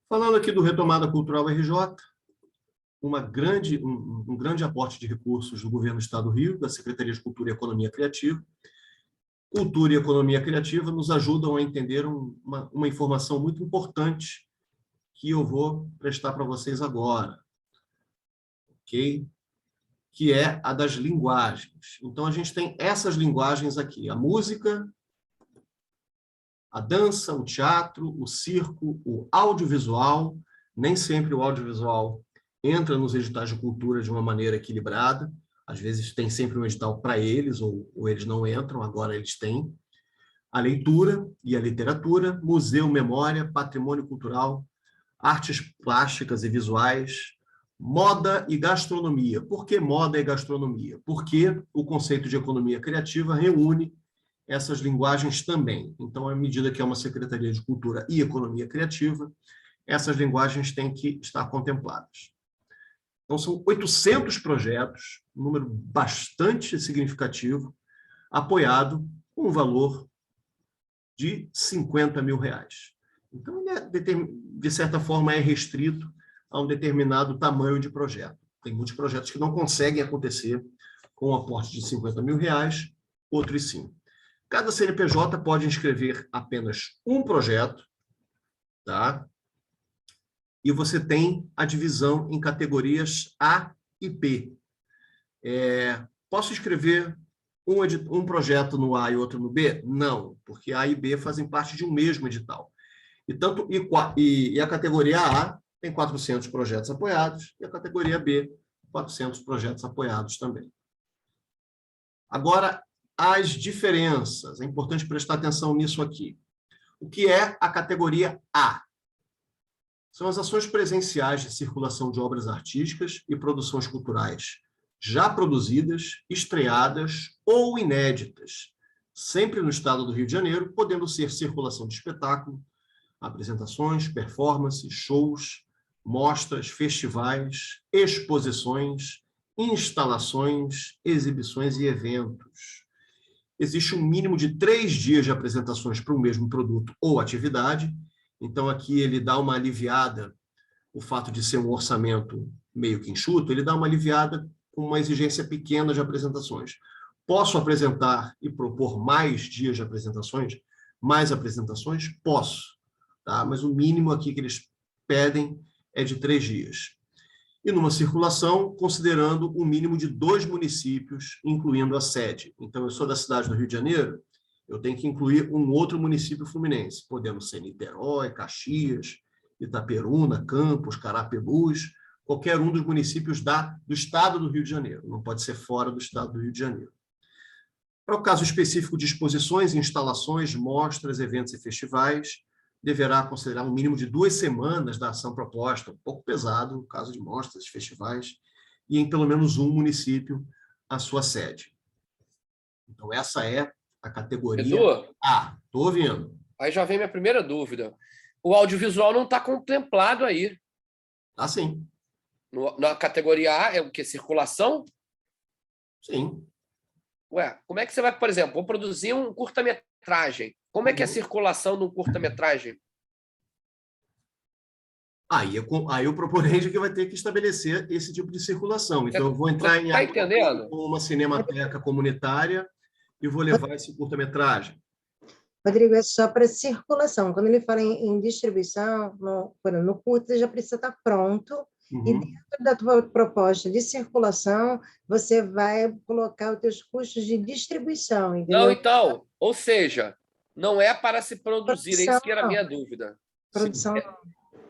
Falando aqui do Retomada Cultural RJ, um grande aporte de recursos do Governo do Estado do Rio, da Secretaria de Cultura e Economia Criativa. Cultura e Economia Criativa nos ajudam a entender uma informação muito importante que eu vou prestar para vocês agora, ok? Que é a das linguagens. Então, a gente tem essas linguagens aqui, a música, a dança, o teatro, o circo, o audiovisual. Nem sempre o audiovisual entra nos editais de cultura de uma maneira equilibrada. Às vezes tem sempre um edital para eles, ou eles não entram, agora eles têm. A leitura e a literatura, museu, memória, patrimônio cultural, artes plásticas e visuais, moda e gastronomia. Por que moda e gastronomia? Porque o conceito de economia criativa reúne essas linguagens também. Então, à medida que é uma Secretaria de Cultura e Economia Criativa, essas linguagens têm que estar contempladas. Então, são 800 projetos, um número bastante significativo, apoiado com um valor de R$50 mil. Então, de certa forma, é restrito a um determinado tamanho de projeto. Tem muitos projetos que não conseguem acontecer com um aporte de R$50 mil, outros sim. Cada CNPJ pode inscrever apenas um projeto, tá? E você tem a divisão em categorias A e B. Posso inscrever um projeto no A e outro no B? Não, porque A e B fazem parte de um mesmo edital. E a categoria A tem 400 projetos apoiados, e a categoria B, 400 projetos apoiados também. Agora, as diferenças. É importante prestar atenção nisso aqui. O que é a categoria A? São as ações presenciais de circulação de obras artísticas e produções culturais já produzidas, estreadas ou inéditas, sempre no estado do Rio de Janeiro, podendo ser circulação de espetáculo, apresentações, performances, shows, mostras, festivais, exposições, instalações, exibições e eventos. Existe um mínimo de 3 dias de apresentações para o mesmo produto ou atividade. Então, aqui ele dá uma aliviada, o fato de ser um orçamento meio que enxuto, ele dá uma aliviada com uma exigência pequena de apresentações. Posso apresentar e propor mais dias de apresentações? Mais apresentações? Posso. Tá? Mas o mínimo aqui que eles pedem é de 3 dias. E numa circulação, considerando um mínimo de 2 municípios, incluindo a sede. Então, eu sou da cidade do Rio de Janeiro, eu tenho que incluir um outro município fluminense, podendo ser Niterói, Caxias, Itaperuna, Campos, Carapebus, qualquer um dos municípios do estado do Rio de Janeiro, não pode ser fora do estado do Rio de Janeiro. Para o caso específico de exposições, instalações, mostras, eventos e festivais, deverá considerar um mínimo de 2 semanas da ação proposta, um pouco pesado no caso de mostras, festivais, e em pelo menos um município a sua sede. Então, essa é a categoria Edu, A. Estou ouvindo. aí já vem minha primeira dúvida. O audiovisual não está contemplado aí. Ah, sim. Na categoria A é o quê? Circulação? Sim. Ué, como é que você vai, por exemplo, vou produzir um curta-metragem. Como é que é a circulação de um curta-metragem? Aí o proponente que vai ter que estabelecer esse tipo de circulação. Então, eu vou entrar em Tá entendendo? uma cinemateca comunitária e vou levar esse curta-metragem. Rodrigo, é só para circulação. Quando ele fala em distribuição, no curto, já precisa estar pronto. E dentro da tua proposta de circulação, você vai colocar os teus custos de distribuição, entendeu? Não, então, ou seja, não é para se produzir, é isso que era a minha dúvida. Produção.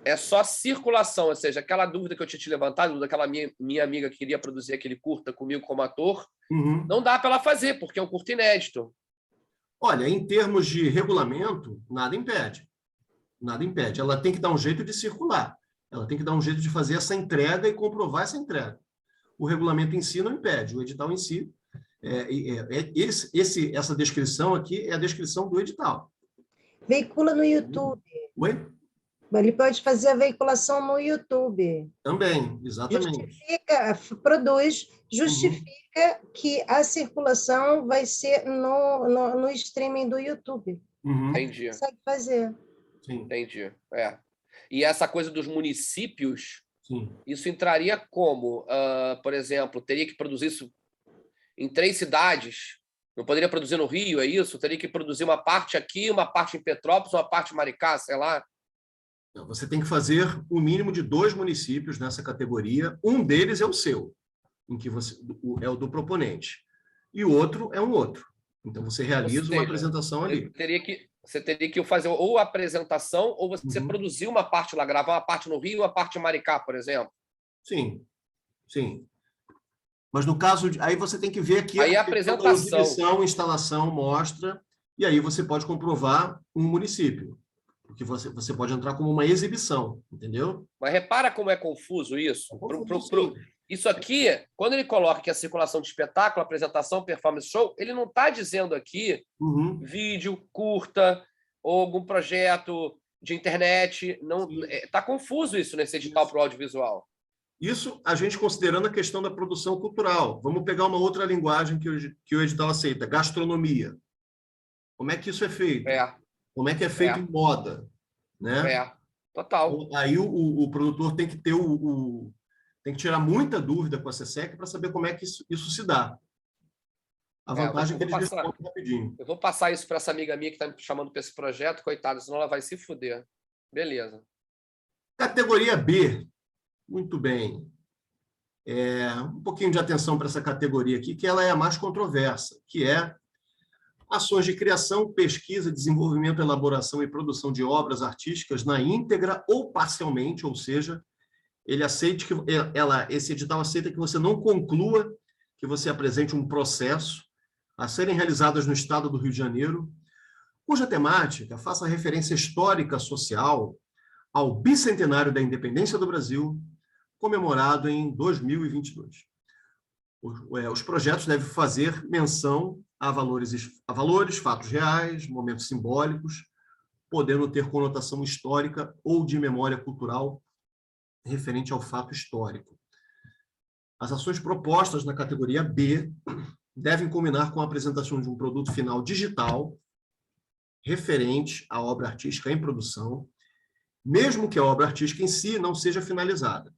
É só circulação, ou seja, aquela dúvida que eu tinha te levantado, daquela minha amiga que queria produzir aquele curta comigo como ator, não dá para ela fazer, porque é um curta inédito. Olha, em termos de regulamento, nada impede. Nada impede. Ela tem que dar um jeito de circular. Ela tem que dar um jeito de fazer essa entrega e comprovar essa entrega. O regulamento em si não impede, o edital em si. Essa descrição aqui é a descrição do edital. Veicula no YouTube. Oi? Ele pode fazer a veiculação no YouTube. Também, exatamente. Justifica que a circulação vai ser no streaming do YouTube. Entendi. Consegue fazer. Sim. Entendi. E essa coisa dos municípios, Sim. isso entraria como? Por exemplo, teria que produzir isso em 3 cidades? Não poderia produzir no Rio, é isso? Teria que produzir uma parte aqui, uma parte em Petrópolis, uma parte em Maricá, sei lá? Você tem que fazer o mínimo de 2 municípios nessa categoria. Um deles é o seu, em que é o do proponente. E o outro é um outro. Então, você realiza uma apresentação ali. Você teria que fazer ou a apresentação ou você produzir uma parte lá, gravar uma parte no Rio e uma parte em Maricá, por exemplo. Sim, sim. Mas no caso, aí você tem que ver aqui aí a apresentação, instalação, mostra, e aí você pode comprovar um município. Porque você pode entrar como uma exibição, entendeu? Mas repara como é confuso isso. Isso aqui, quando ele coloca que a circulação de espetáculo, apresentação, performance, show, ele não está dizendo aqui vídeo, curta, ou algum projeto de internet. Está confuso isso nesse edital para o audiovisual. Isso a gente considerando a questão da produção cultural. Vamos pegar uma outra linguagem que o edital aceita, gastronomia. Como é que isso é feito? Como é que é feito em moda? Né? Total. Aí o produtor tem que ter tem que tirar muita dúvida com a SESC para saber como é que isso se dá. A vantagem é que eles respondem rapidinho. Eu vou passar isso para essa amiga minha que está me chamando para esse projeto, coitada, senão ela vai se fuder. Beleza. Categoria B. Muito bem. Um pouquinho de atenção para essa categoria aqui, que ela é a mais controversa, que é ações de criação, pesquisa, desenvolvimento, elaboração e produção de obras artísticas na íntegra ou parcialmente, ou seja, esse edital aceita que você não conclua, que você apresente um processo a serem realizadas no estado do Rio de Janeiro, cuja temática faça referência histórica social ao bicentenário da independência do Brasil, comemorado em 2022. Os projetos devem fazer menção a valores, fatos reais, momentos simbólicos, podendo ter conotação histórica ou de memória cultural referente ao fato histórico. As ações propostas na categoria B devem combinar com a apresentação de um produto final digital referente à obra artística em produção, mesmo que a obra artística em si não seja finalizada.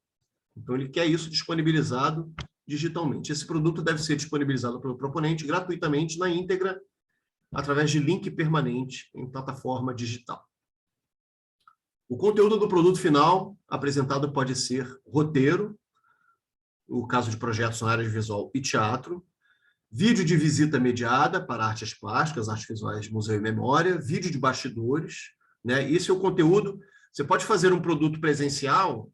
Então, ele quer isso disponibilizado digitalmente. Esse produto deve ser disponibilizado pelo proponente gratuitamente na íntegra, através de link permanente em plataforma digital. O conteúdo do produto final apresentado pode ser roteiro, no caso de projetos na área de visual e teatro, vídeo de visita mediada para artes plásticas, artes visuais, museu e memória, vídeo de bastidores, né? Esse é o conteúdo. Você pode fazer um produto presencial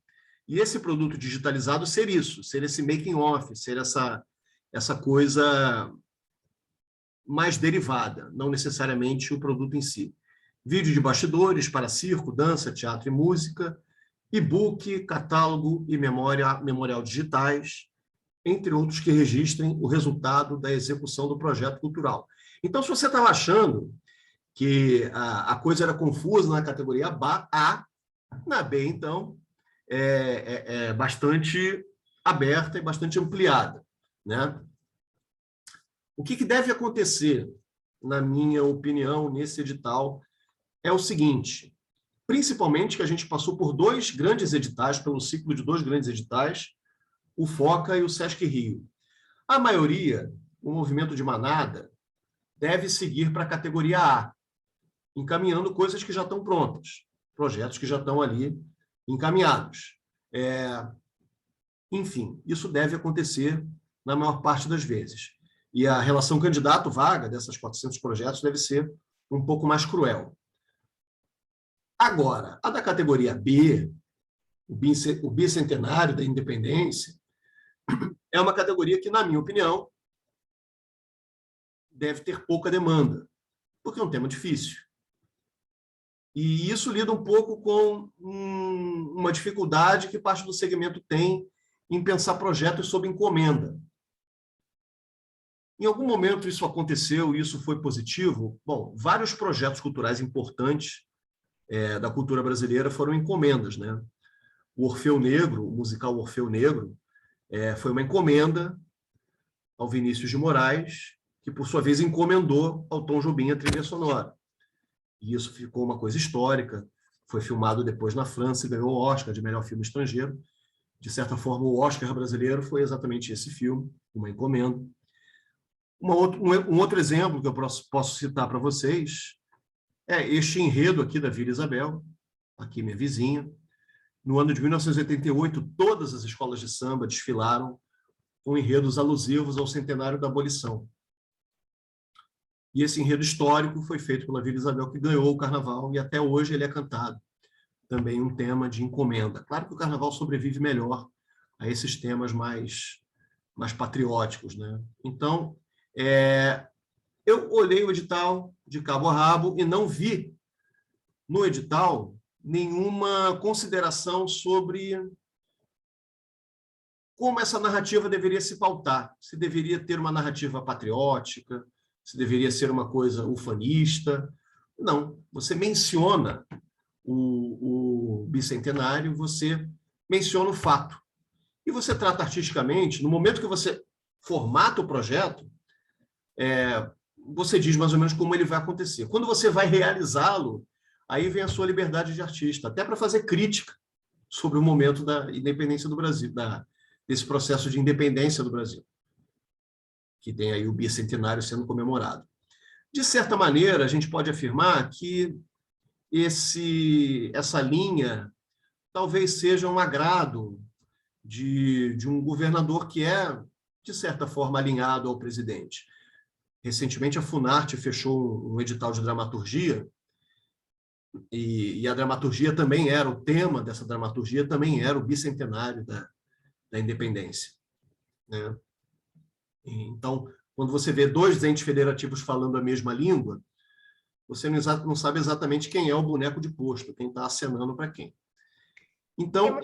e esse produto digitalizado ser isso, ser esse making off, ser essa coisa mais derivada, não necessariamente o produto em si. Vídeo de bastidores para circo, dança, teatro e música, e-book, catálogo e memorial digitais, entre outros que registrem o resultado da execução do projeto cultural. Então, se você estava achando que a coisa era confusa na categoria A, na B, então, é bastante aberta e bastante ampliada, né? O que deve acontecer, na minha opinião, nesse edital, é o seguinte, principalmente que a gente passou por 2 grandes editais, pelo ciclo de 2 grandes editais, o FOCA e o Sesc Rio. A maioria, o movimento de manada, deve seguir para a categoria A, encaminhando coisas que já estão prontas, projetos que já estão ali encaminhados. Enfim, isso deve acontecer na maior parte das vezes. E a relação candidato-vaga dessas 400 projetos deve ser um pouco mais cruel. Agora, a da categoria B, o bicentenário da independência, é uma categoria que, na minha opinião, deve ter pouca demanda, porque é um tema difícil. E isso lida um pouco com uma dificuldade que parte do segmento tem em pensar projetos sob encomenda. Em algum momento isso aconteceu e isso foi positivo? Bom, vários projetos culturais importantes da cultura brasileira foram encomendas, né? O Orfeu Negro, o musical Orfeu Negro, foi uma encomenda ao Vinícius de Moraes, que, por sua vez, encomendou ao Tom Jobim a trilha sonora. E isso ficou uma coisa histórica. Foi filmado depois na França e ganhou o Oscar de melhor filme estrangeiro. De certa forma, o Oscar brasileiro foi exatamente esse filme, Uma Encomenda. Um outro exemplo que eu posso citar para vocês é este enredo aqui da Vila Isabel, aqui minha vizinha. No ano de 1988, todas as escolas de samba desfilaram com enredos alusivos ao centenário da abolição. E esse enredo histórico foi feito pela Vila Isabel, que ganhou o carnaval, e até hoje ele é cantado. Também um tema de encomenda. Claro que o carnaval sobrevive melhor a esses temas mais patrióticos, né? Então, eu olhei o edital de cabo a rabo e não vi no edital nenhuma consideração sobre como essa narrativa deveria se pautar. Se deveria ter uma narrativa patriótica, se deveria ser uma coisa ufanista. Não, você menciona o bicentenário, você menciona o fato. E você trata artisticamente, no momento que você formata o projeto, você diz mais ou menos como ele vai acontecer. Quando você vai realizá-lo, aí vem a sua liberdade de artista, até para fazer crítica sobre o momento da independência do Brasil, desse processo de independência do Brasil, que tem aí o bicentenário sendo comemorado. De certa maneira, a gente pode afirmar que essa linha talvez seja um agrado de um governador que é, de certa forma, alinhado ao presidente. Recentemente, a Funarte fechou um edital de dramaturgia, e a dramaturgia também era, o tema dessa dramaturgia também era o bicentenário da independência, né? Então, quando você vê dois entes federativos falando a mesma língua, você não sabe exatamente quem é o boneco de posto, quem está acenando para quem. Então,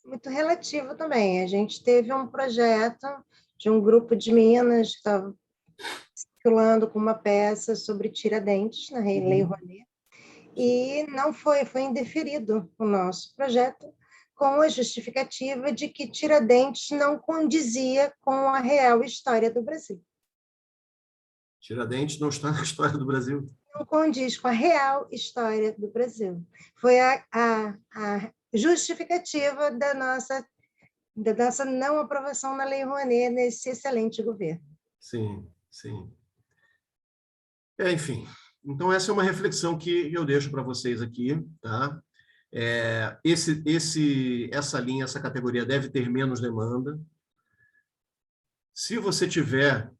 muito relativo também. A gente teve um projeto de um grupo de Minas que estava circulando com uma peça sobre Tiradentes, na Lei Rouanet, e não foi indeferido o nosso projeto, com a justificativa de que Tiradentes não condizia com a real história do Brasil. Tiradentes não está na história do Brasil? Não condiz com a real história do Brasil. Foi a justificativa da nossa não aprovação na Lei Rouanet nesse excelente governo. Sim, sim. Enfim, então essa é uma reflexão que eu deixo para vocês aqui, tá? Essa linha, essa categoria deve ter menos demanda. Se você tiver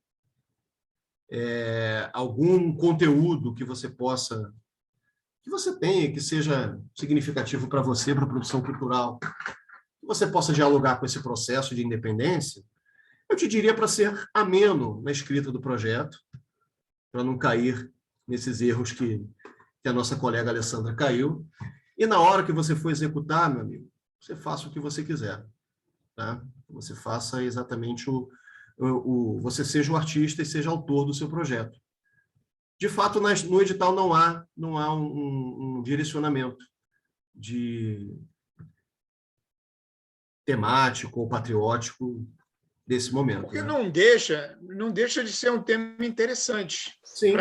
algum conteúdo que você tenha, que seja significativo para você, para a produção cultural, que você possa dialogar com esse processo de independência, eu te diria para ser ameno na escrita do projeto, para não cair nesses erros que a nossa colega Alessandra caiu. E na hora que você for executar, meu amigo, você faça o que você quiser, tá? Você faça exatamente você seja o artista e seja autor do seu projeto. De fato, no edital não há um direcionamento temático ou patriótico desse momento. Porque né? não deixa de ser um tema interessante. Sim.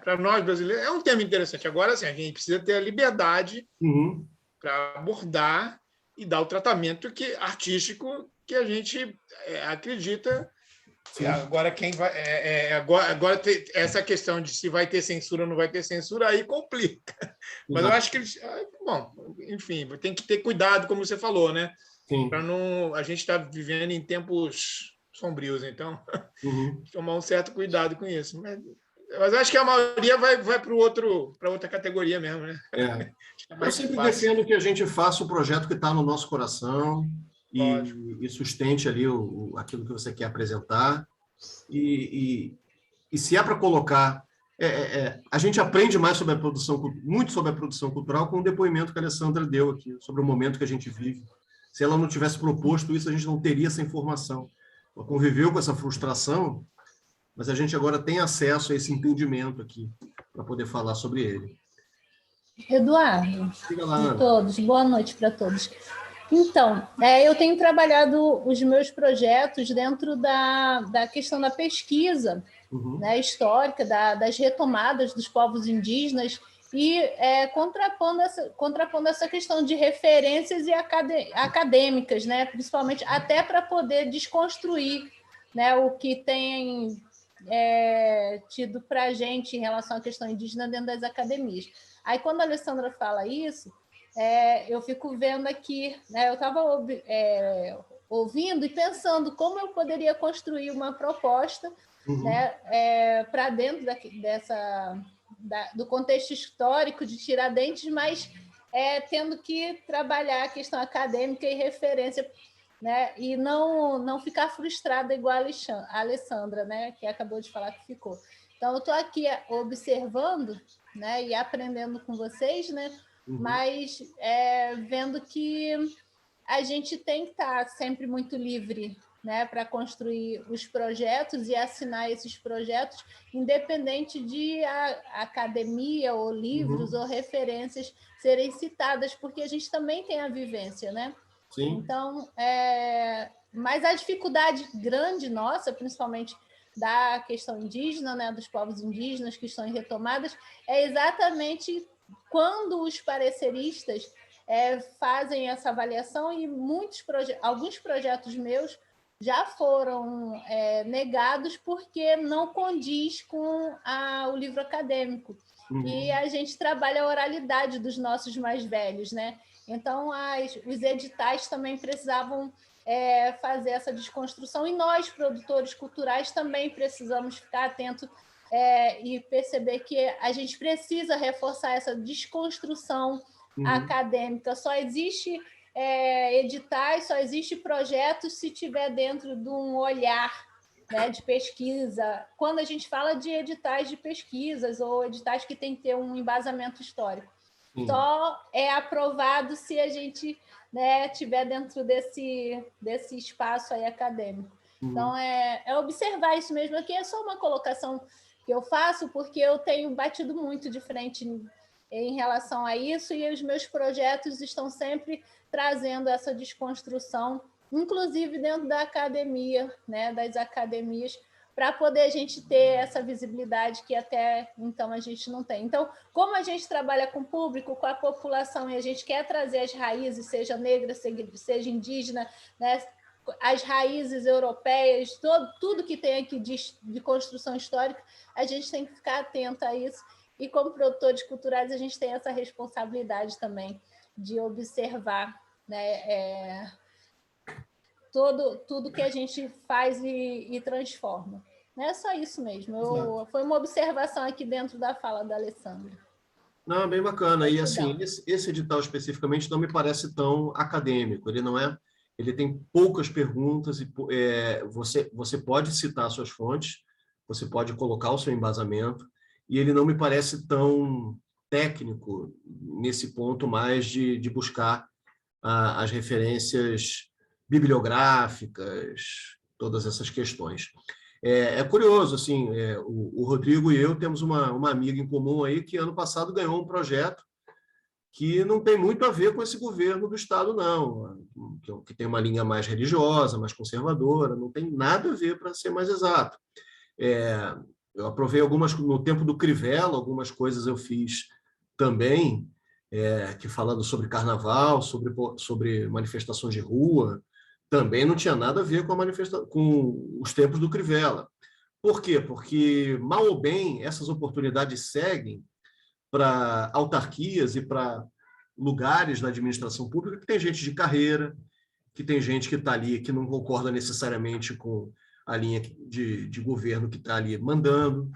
Para nós brasileiros, é um tema interessante. Agora, assim, a gente precisa ter a liberdade para abordar e dar o tratamento artístico que a gente acredita. Sim. Agora, agora essa questão de se vai ter censura ou não vai ter censura, aí complica. Mas eu acho que enfim, tem que ter cuidado, como você falou, né? Para não. A gente está vivendo em tempos sombrios, então tomar um certo cuidado com isso. Mas eu acho que a maioria vai para outra categoria mesmo, né? Eu sempre defendo que a gente faça o projeto que está no nosso coração e sustente ali aquilo que você quer apresentar. E se é para colocar... a gente aprende mais muito sobre a produção cultural com o depoimento que a Alessandra deu aqui, sobre o momento que a gente vive. Se ela não tivesse proposto isso, a gente não teria essa informação. Ela conviveu com essa frustração, mas a gente agora tem acesso a esse entendimento aqui, para poder falar sobre ele. Eduardo, lá, todos, boa noite para todos. Então, eu tenho trabalhado os meus projetos dentro da questão da pesquisa né, histórica, das retomadas dos povos indígenas, e contrapondo essa questão de referências e acadêmicas, né? Principalmente até para poder desconstruir, né, o que tem tido para a gente em relação à questão indígena dentro das academias. Aí, quando a Alessandra fala isso, eu fico vendo aqui, né, eu estava ouvindo e pensando como eu poderia construir uma proposta, né, para dentro do contexto histórico de Tiradentes, mas tendo que trabalhar a questão acadêmica e referência, né, e não ficar frustrada igual a Alessandra, né, que acabou de falar que ficou. Então, eu estou aqui observando, né, e aprendendo com vocês, né, mas vendo que a gente tem que estar sempre muito livre, né, para construir os projetos e assinar esses projetos, independente de a academia ou livros ou referências serem citadas, porque a gente também tem a vivência, né? Sim. Então, mas a dificuldade grande nossa, principalmente da questão indígena, né, dos povos indígenas que estão em retomadas, é exatamente quando os pareceristas fazem essa avaliação, e alguns projetos meus já foram negados porque não condiz com o livro acadêmico. E a gente trabalha a oralidade dos nossos mais velhos, né? Então, os editais também precisavam fazer essa desconstrução, e nós, produtores culturais, também precisamos ficar atentos e perceber que a gente precisa reforçar essa desconstrução acadêmica. Só existe editais, só existe projetos se tiver dentro de um olhar, né, de pesquisa. Quando a gente fala de editais de pesquisas ou editais que tem que ter um embasamento histórico, só é aprovado se a gente, né, tiver dentro desse espaço aí acadêmico. Então, é observar isso mesmo. Aqui é só uma colocação que eu faço, porque eu tenho batido muito de frente em relação a isso, e os meus projetos estão sempre trazendo essa desconstrução, inclusive dentro da academia, né, das academias, para poder a gente ter essa visibilidade que até então a gente não tem. Então, como a gente trabalha com o público, com a população, e a gente quer trazer as raízes, seja negra, seja indígena, né, as raízes europeias, tudo que tem aqui de construção histórica, a gente tem que ficar atento a isso. E como produtores culturais, a gente tem essa responsabilidade também de observar, né, tudo que a gente faz e transforma. Não é só isso mesmo. Foi uma observação aqui dentro da fala da Alessandra. Não, bem bacana. E assim, esse edital especificamente não me parece tão acadêmico. Ele não é. Ele tem poucas perguntas e você pode citar suas fontes, você pode colocar o seu embasamento, e ele não me parece tão técnico nesse ponto mais de buscar as referências bibliográficas, todas essas questões. É curioso, assim, o Rodrigo e eu temos uma amiga em comum aí que ano passado ganhou um projeto que não tem muito a ver com esse governo do Estado, não, que tem uma linha mais religiosa, mais conservadora, não tem nada a ver, para ser mais exato. Eu aprovei no tempo do Crivella, algumas coisas eu fiz também, que falando sobre carnaval, sobre manifestações de rua, também não tinha nada a ver com os tempos do Crivella. Por quê? Porque, mal ou bem, essas oportunidades seguem para autarquias e para lugares na administração pública que tem gente de carreira, que tem gente que está ali, que não concorda necessariamente com a linha de governo que está ali mandando.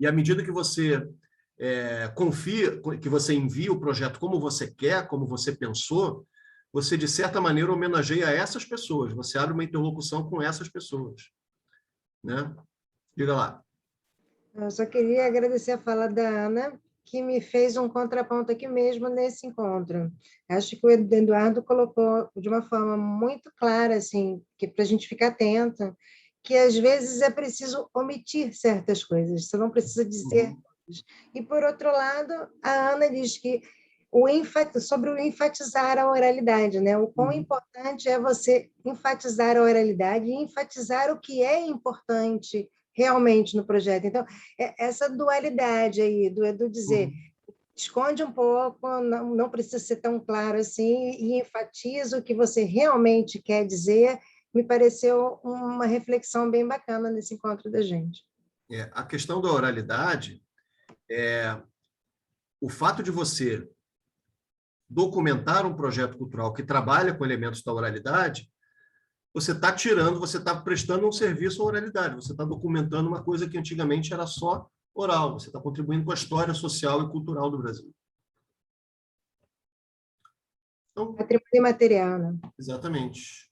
E à medida que você confia, que você envia o projeto como você quer, como você pensou, você, de certa maneira, homenageia essas pessoas, você abre uma interlocução com essas pessoas. Né? Diga lá. Eu só queria agradecer a fala da Ana, que me fez um contraponto aqui mesmo nesse encontro. Acho que o Eduardo colocou de uma forma muito clara, assim, que para a gente ficar atento, que às vezes é preciso omitir certas coisas, você não precisa dizer. E, por outro lado, a Ana diz que sobre o enfatizar a oralidade, né? O quão importante é você enfatizar a oralidade e enfatizar o que é importante realmente no projeto. Então, essa dualidade aí, do Edu dizer esconde um pouco, não precisa ser tão claro assim, e enfatiza o que você realmente quer dizer. Me pareceu uma reflexão bem bacana nesse encontro da gente. A questão da oralidade é o fato de você documentar um projeto cultural que trabalha com elementos da oralidade, você está prestando um serviço à oralidade, você está documentando uma coisa que antigamente era só oral, você está contribuindo com a história social e cultural do Brasil. Então, patrimônio imaterial, né? Exatamente.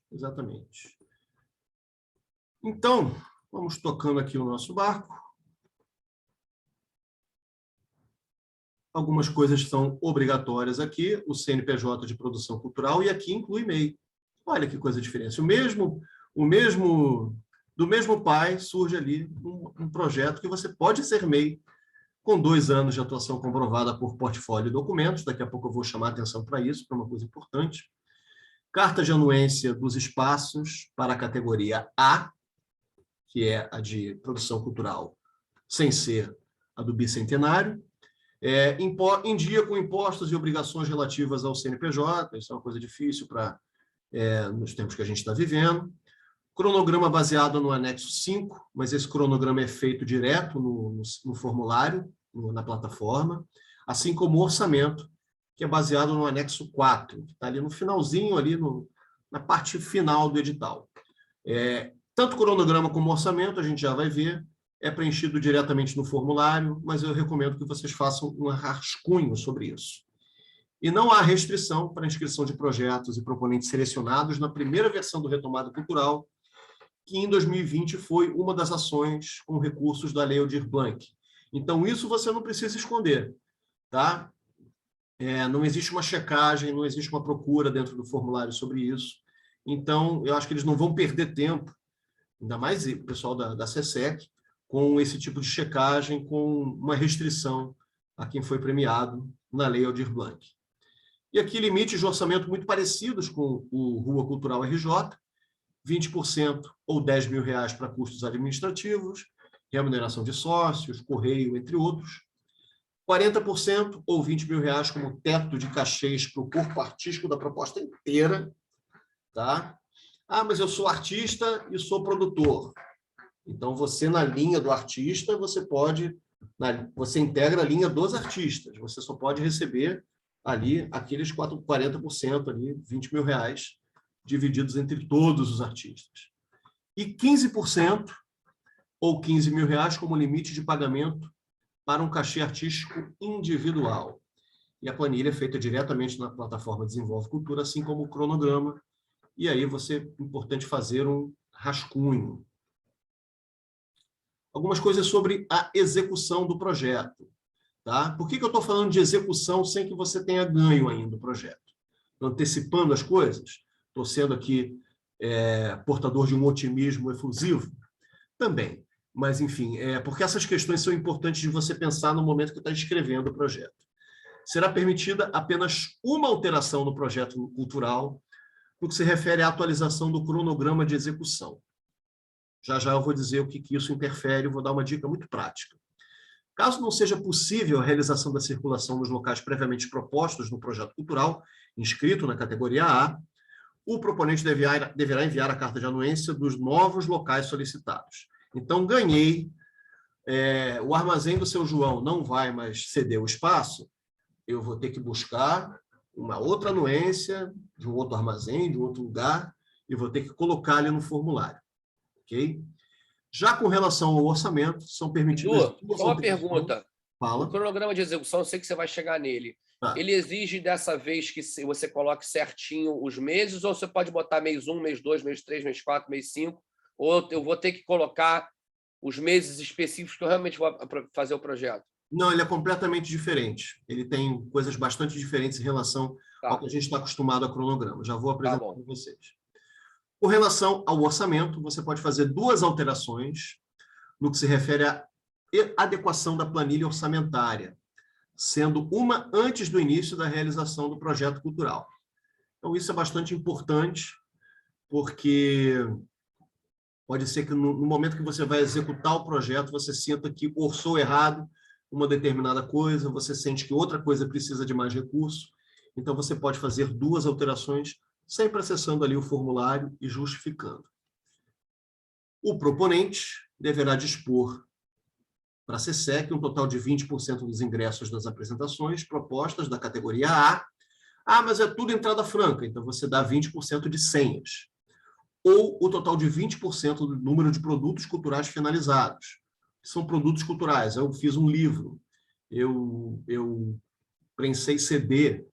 Então, vamos tocando aqui o nosso barco. Algumas coisas são obrigatórias aqui, o CNPJ de produção cultural, e aqui inclui MEI. Olha que coisa diferente. Do mesmo pai surge ali um projeto que você pode ser MEI, com 2 anos de atuação comprovada por portfólio e documentos. Daqui a pouco eu vou chamar a atenção para isso, para uma coisa importante. Carta de anuência dos espaços para a categoria A, que é a de produção cultural, sem ser a do bicentenário. Em dia com impostos e obrigações relativas ao CNPJ, isso é uma coisa difícil nos tempos que a gente está vivendo. Cronograma baseado no anexo 5, mas esse cronograma é feito direto no formulário, na plataforma, assim como o orçamento, que é baseado no anexo 4, que está ali no finalzinho, ali na parte final do edital. Tanto cronograma como orçamento, a gente já vai ver, é preenchido diretamente no formulário, mas eu recomendo que vocês façam um rascunho sobre isso. E não há restrição para a inscrição de projetos e proponentes selecionados na primeira versão do Retomada Cultural, que em 2020 foi uma das ações com recursos da Lei Aldir Blanc. Então, isso você não precisa esconder, tá? Não existe uma checagem, não existe uma procura dentro do formulário sobre isso. Então, eu acho que eles não vão perder tempo, ainda mais o pessoal da SESEC, com esse tipo de checagem, com uma restrição a quem foi premiado na Lei Aldir Blanc. E aqui limites de orçamento muito parecidos com o Rua Cultural RJ, 20% ou R$10 mil para custos administrativos, remuneração de sócios, correio, entre outros. 40% ou R$20 mil como teto de cachês para o corpo artístico da proposta inteira. Tá? Mas eu sou artista e sou produtor. Então, você, na linha do artista, você integra a linha dos artistas. Você só pode receber ali aqueles 40%, ali, R$20 mil, divididos entre todos os artistas. E 15% ou R$15 mil como limite de pagamento para um cachê artístico individual. E a planilha é feita diretamente na plataforma Desenvolve Cultura, assim como o cronograma. E aí é importante fazer um rascunho. Algumas coisas sobre a execução do projeto. Tá? Por que eu estou falando de execução sem que você tenha ganho ainda do projeto? Antecipando as coisas? Estou sendo aqui portador de um otimismo efusivo? Também. Mas, enfim, porque essas questões são importantes de você pensar no momento que está escrevendo o projeto. Será permitida apenas uma alteração no projeto cultural no que se refere à atualização do cronograma de execução. Já eu vou dizer o que isso interfere, vou dar uma dica muito prática. Caso não seja possível a realização da circulação nos locais previamente propostos no projeto cultural, inscrito na categoria A, o proponente deverá enviar a carta de anuência dos novos locais solicitados. Então, ganhei, o armazém do seu João não vai mais ceder o espaço, eu vou ter que buscar uma outra anuência de um outro armazém, de um outro lugar, e vou ter que colocar ali no formulário. Ok? Já com relação ao orçamento, são permitidas... Só uma pergunta. Fala. O cronograma de execução, eu sei que você vai chegar nele. Ele exige dessa vez que você coloque certinho os meses, ou você pode botar mês 1, mês 2, mês 3, mês 4, mês 5, ou eu vou ter que colocar os meses específicos que eu realmente vou fazer o projeto? Não, ele é completamente diferente. Ele tem coisas bastante diferentes em relação ao que a gente está acostumado a cronograma. Já vou apresentar para vocês. Com relação ao orçamento, você pode fazer 2 alterações no que se refere à adequação da planilha orçamentária, sendo uma antes do início da realização do projeto cultural. Então, isso é bastante importante, porque pode ser que no momento que você vai executar o projeto, você sinta que orçou errado, uma determinada coisa, você sente que outra coisa precisa de mais recurso, então você pode fazer 2 alterações, sempre acessando ali o formulário e justificando. O proponente deverá dispor para a SESEC um total de 20% dos ingressos das apresentações propostas da categoria A. Ah, mas é tudo entrada franca, então você dá 20% de senhas. Ou o total de 20% do número de produtos culturais finalizados. São produtos culturais. Eu fiz um livro, eu prensei CD,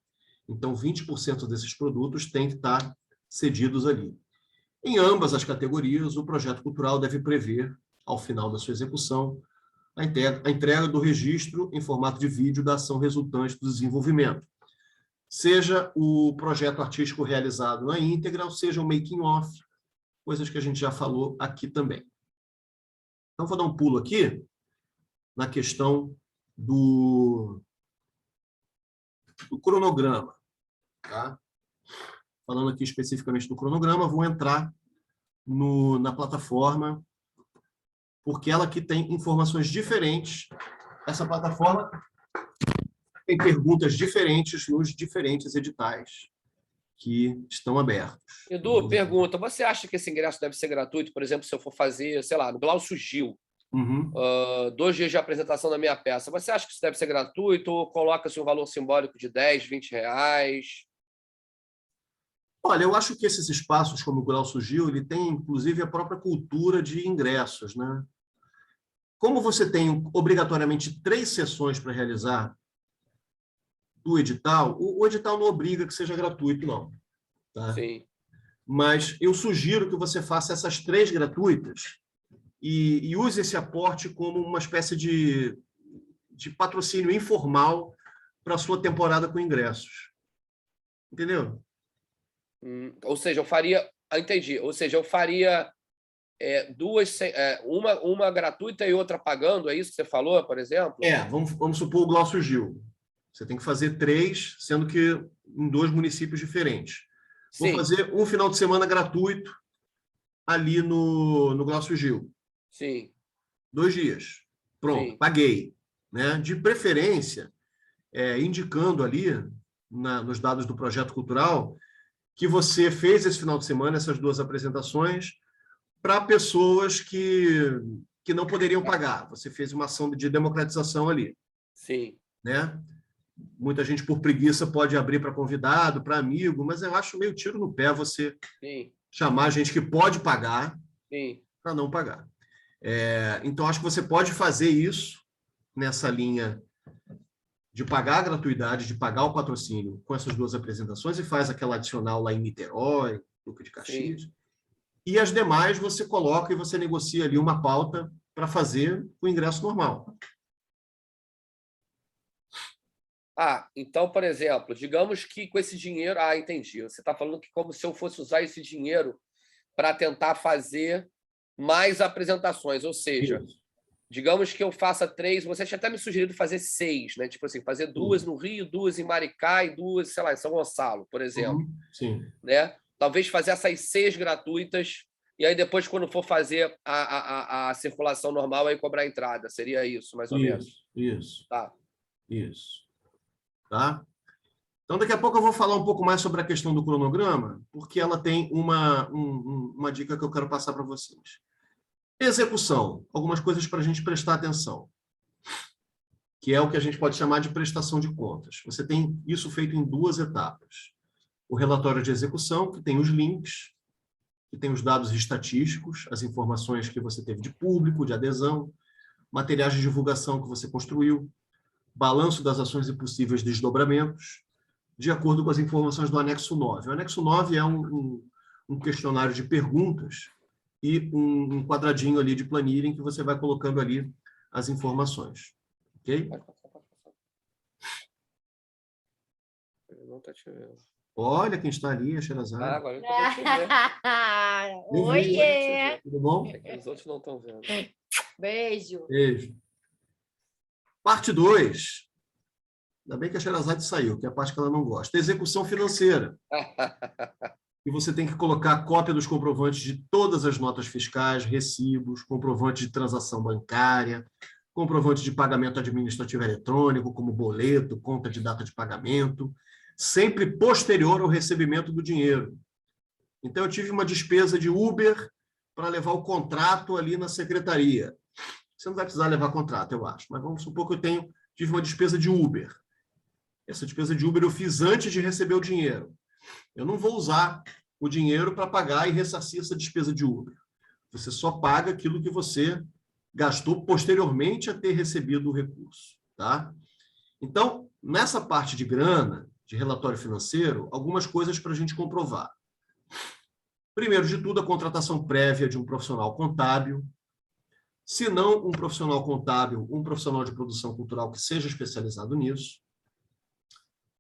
então 20% desses produtos têm que estar cedidos ali. Em ambas as categorias, o projeto cultural deve prever, ao final da sua execução, a entrega do registro em formato de vídeo da ação resultante do desenvolvimento. Seja o projeto artístico realizado na íntegra, ou seja o making-of, coisas que a gente já falou aqui também. Então, vou dar um pulo aqui na questão do cronograma. Tá? Falando aqui especificamente do cronograma, vou entrar na plataforma, porque ela aqui tem informações diferentes. Essa plataforma tem perguntas diferentes nos diferentes editais que estão abertos. Edu, pergunta, você acha que esse ingresso deve ser gratuito? Por exemplo, se eu for fazer, sei lá, no Glaucio Gil, 2 dias de apresentação da minha peça, você acha que isso deve ser gratuito ou coloca-se um valor simbólico de 10, 20 reais? Olha, eu acho que esses espaços, como o Glaucio Gil, ele tem, inclusive, a própria cultura de ingressos, né? Como você tem, obrigatoriamente, 3 sessões para realizar do edital, o edital não obriga que seja gratuito, não. Tá? Sim. Mas eu sugiro que você faça essas 3 gratuitas e use esse aporte como uma espécie de patrocínio informal para a sua temporada com ingressos. Entendeu? Ou seja, eu faria... Entendi. Ou seja, eu faria uma gratuita e outra pagando, é isso que você falou, por exemplo? Vamos supor o Glaucio Gil. Você tem que fazer 3, sendo que em 2 municípios diferentes. Sim. Vou fazer um final de semana gratuito ali no Glaucio Gil. Sim. 2 dias. Pronto, Sim. Paguei. Né? De preferência, indicando ali, nos dados do projeto cultural, que você fez esse final de semana, essas 2 apresentações, para pessoas que não poderiam pagar. Você fez uma ação de democratização ali. Sim. Né? Muita gente, por preguiça, pode abrir para convidado, para amigo, mas eu acho meio tiro no pé você chamar gente que pode pagar para não pagar. Então, acho que você pode fazer isso nessa linha de pagar a gratuidade, de pagar o patrocínio com essas 2 apresentações e faz aquela adicional lá em Niterói, Duque de Caxias. Sim. E as demais você coloca e você negocia ali uma pauta para fazer o ingresso normal. Então, por exemplo, digamos que com esse dinheiro... entendi. Você está falando que como se eu fosse usar esse dinheiro para tentar fazer mais apresentações, ou seja, digamos que eu faça 3, você tinha até me sugerido fazer 6, né? Tipo assim, fazer 2 no Rio, 2 em Maricá e 2, sei lá, em São Gonçalo, por exemplo. Sim. Né? Talvez fazer essas 6 gratuitas e aí depois, quando for fazer a circulação normal, aí cobrar a entrada. Seria isso, mais ou menos? Isso. Tá. Isso. Tá? Então, daqui a pouco eu vou falar um pouco mais sobre a questão do cronograma, porque ela tem uma dica que eu quero passar para vocês. Execução. Algumas coisas para a gente prestar atenção, que é o que a gente pode chamar de prestação de contas. Você tem isso feito em 2 etapas. O relatório de execução, que tem os links, que tem os dados estatísticos, as informações que você teve de público, de adesão, materiais de divulgação que você construiu, balanço das ações e possíveis desdobramentos, de acordo com as informações do anexo 9. O anexo 9 é um questionário de perguntas e um quadradinho ali de planilha em que você vai colocando ali as informações. Ok? Não está te vendo. Olha quem está ali, a Sherazade. Agora eu tô te vendo. Oiê! Tudo bom? Os outros não estão vendo. Beijo. Beijo. Parte 2. Ainda bem que a Sherazade saiu, que é a parte que ela não gosta. Execução financeira. E você tem que colocar cópia dos comprovantes de todas as notas fiscais, recibos, comprovantes de transação bancária, comprovante de pagamento administrativo eletrônico, como boleto, conta de data de pagamento, sempre posterior ao recebimento do dinheiro. Então, eu tive uma despesa de Uber para levar o contrato ali na secretaria. Você não vai precisar levar contrato, eu acho, mas vamos supor que eu tive uma despesa de Uber. Essa despesa de Uber eu fiz antes de receber o dinheiro. Eu não vou usar o dinheiro para pagar e ressarcir essa despesa de Uber. Você só paga aquilo que você gastou posteriormente a ter recebido o recurso. Tá? Então, nessa parte de grana, de relatório financeiro, algumas coisas para a gente comprovar. Primeiro de tudo, a contratação prévia de um profissional contábil. Se não um profissional contábil, um profissional de produção cultural que seja especializado nisso.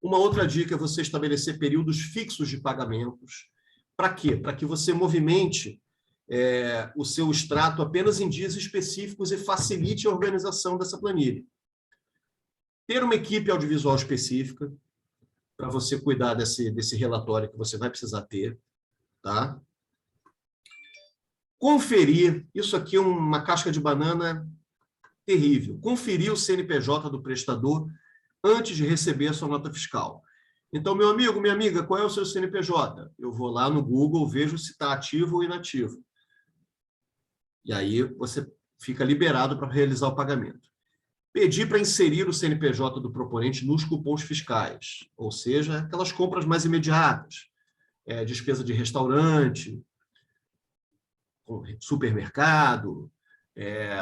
Uma outra dica é você estabelecer períodos fixos de pagamentos. Para quê? Para que você movimente o seu extrato apenas em dias específicos e facilite a organização dessa planilha. Ter uma equipe audiovisual específica para você cuidar desse relatório que você vai precisar ter. Tá? Conferir, isso aqui é uma casca de banana terrível, conferir o CNPJ do prestador antes de receber a sua nota fiscal. Então, meu amigo, minha amiga, qual é o seu CNPJ? Eu vou lá no Google, vejo se está ativo ou inativo. E aí você fica liberado para realizar o pagamento. Pedir para inserir o CNPJ do proponente nos cupons fiscais, ou seja, aquelas compras mais imediatas, despesa de restaurante, supermercado,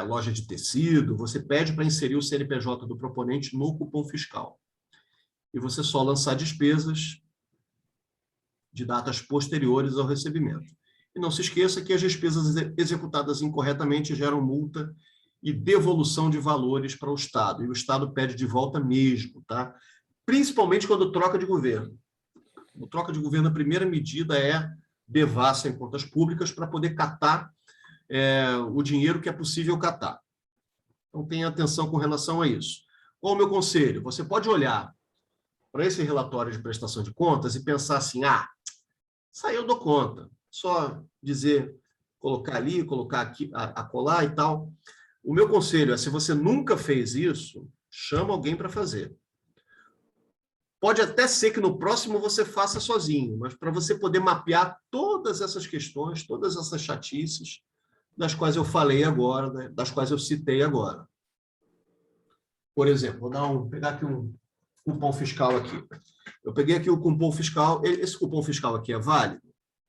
loja de tecido, você pede para inserir o CNPJ do proponente no cupom fiscal. E você só lançar despesas de datas posteriores ao recebimento. E não se esqueça que as despesas executadas incorretamente geram multa e devolução de valores para o Estado. E o Estado pede de volta mesmo, tá? Principalmente quando troca de governo. Quando troca de governo, a primeira medida é devassa em contas públicas para poder catar o dinheiro que é possível catar. Então, tenha atenção com relação a isso. Qual o meu conselho? Você pode olhar para esse relatório de prestação de contas e pensar assim, isso aí eu dou conta. Só dizer, colocar ali, colocar aqui, acolá e tal. O meu conselho é, se você nunca fez isso, chama alguém para fazer. Pode até ser que no próximo você faça sozinho, mas para você poder mapear todas essas questões, todas essas chatices, das quais eu falei agora, né, das quais eu citei agora. Por exemplo, vou pegar aqui um cupom fiscal aqui. Eu peguei aqui o cupom fiscal. Esse cupom fiscal aqui é válido?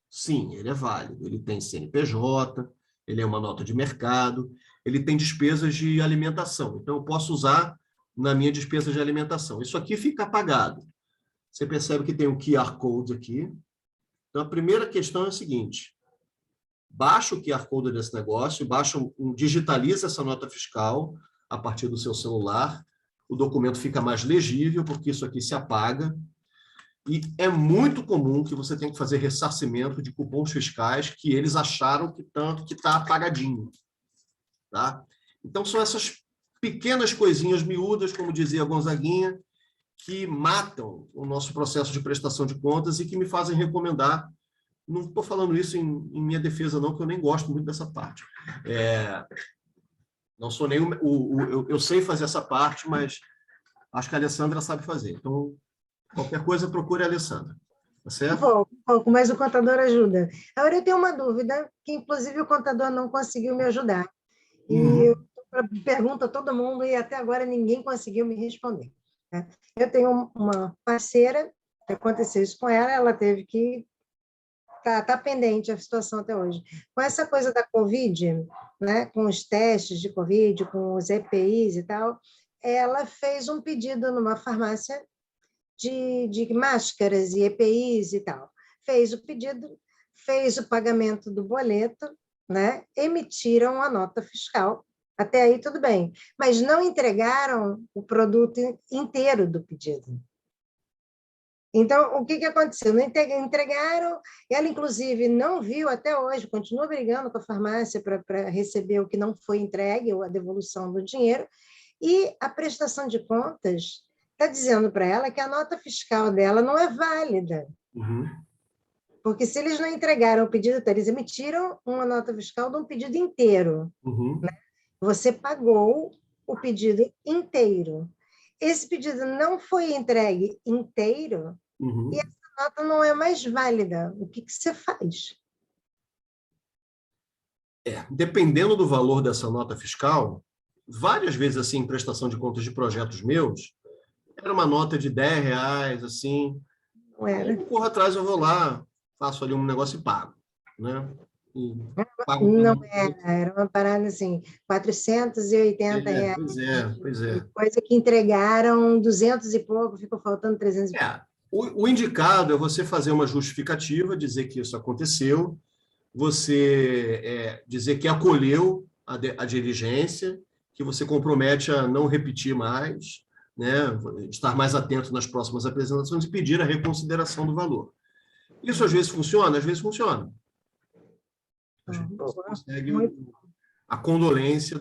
Sim, ele é válido. Ele tem CNPJ, ele é uma nota de mercado, ele tem despesas de alimentação. Então, eu posso usar na minha despesa de alimentação. Isso aqui fica apagado. Você percebe que tem um QR Code aqui. Então, a primeira questão é a seguinte. Baixa o QR Code desse negócio, digitaliza essa nota fiscal a partir do seu celular. O documento fica mais legível, porque isso aqui se apaga. E é muito comum que você tenha que fazer ressarcimento de cupons fiscais que eles acharam que está apagadinho. Tá? Então, são essas pequenas coisinhas miúdas, como dizia a Gonzaguinha, que matam o nosso processo de prestação de contas e que me fazem recomendar. Não estou falando isso em minha defesa, não, que eu nem gosto muito dessa parte. Não sou nem eu sei fazer essa parte, mas acho que a Alessandra sabe fazer. Então, qualquer coisa, procure a Alessandra. Tá certo? Pouco, mas o contador ajuda. Agora, eu tenho uma dúvida, que inclusive o contador não conseguiu me ajudar. E eu pergunto a todo mundo e até agora ninguém conseguiu me responder. Né? Eu tenho uma parceira, que aconteceu isso com ela, ela teve que... Está pendente a situação até hoje. Com essa coisa da Covid, né, com os testes de Covid, com os EPIs e tal, ela fez um pedido numa farmácia de máscaras e EPIs e tal. Fez o pedido, fez o pagamento do boleto, né, emitiram a nota fiscal, até aí tudo bem, mas não entregaram o produto inteiro do pedido. Então, o que aconteceu? Não entregaram, ela, inclusive, não viu até hoje, continua brigando com a farmácia para receber o que não foi entregue, ou a devolução do dinheiro, e a prestação de contas está dizendo para ela que a nota fiscal dela não é válida. Porque se eles não entregaram o pedido, eles emitiram uma nota fiscal de um pedido inteiro. Né? Você pagou o pedido inteiro. Esse pedido não foi entregue inteiro e essa nota não é mais válida. O que você faz? Dependendo do valor dessa nota fiscal, várias vezes, assim, em prestação de contas de projetos meus, era uma nota de R$10, assim. Não era. Eu corro atrás, eu vou lá, faço ali um negócio e pago, né? Não era uma parada assim, R$480. Pois é. Coisa que entregaram 200 e pouco, ficou faltando 300 e pouco. O indicado é você fazer uma justificativa, dizer que isso aconteceu, você dizer que acolheu a diligência, que você compromete a não repetir mais, né, estar mais atento nas próximas apresentações e pedir a reconsideração do valor. Isso às vezes funciona, às vezes funciona. A gente consegue a condolência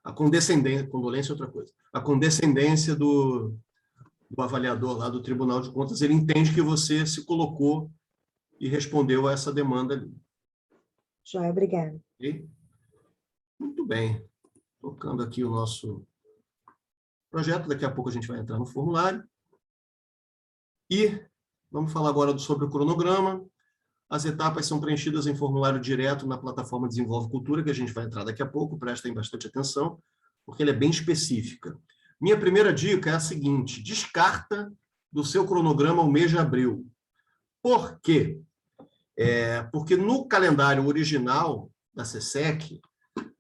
a condescendência, condolência é outra coisa, a condescendência do avaliador lá do Tribunal de Contas, ele entende que você se colocou e respondeu a essa demanda ali. Joia, obrigada. Okay? Muito bem. Tocando aqui o nosso projeto, daqui a pouco a gente vai entrar no formulário. E vamos falar agora sobre o cronograma. As etapas são preenchidas em formulário direto na plataforma Desenvolve Cultura, que a gente vai entrar daqui a pouco, prestem bastante atenção, porque ela é bem específica. Minha primeira dica é a seguinte: descarta do seu cronograma o mês de abril. Por quê? Porque no calendário original da SESEC,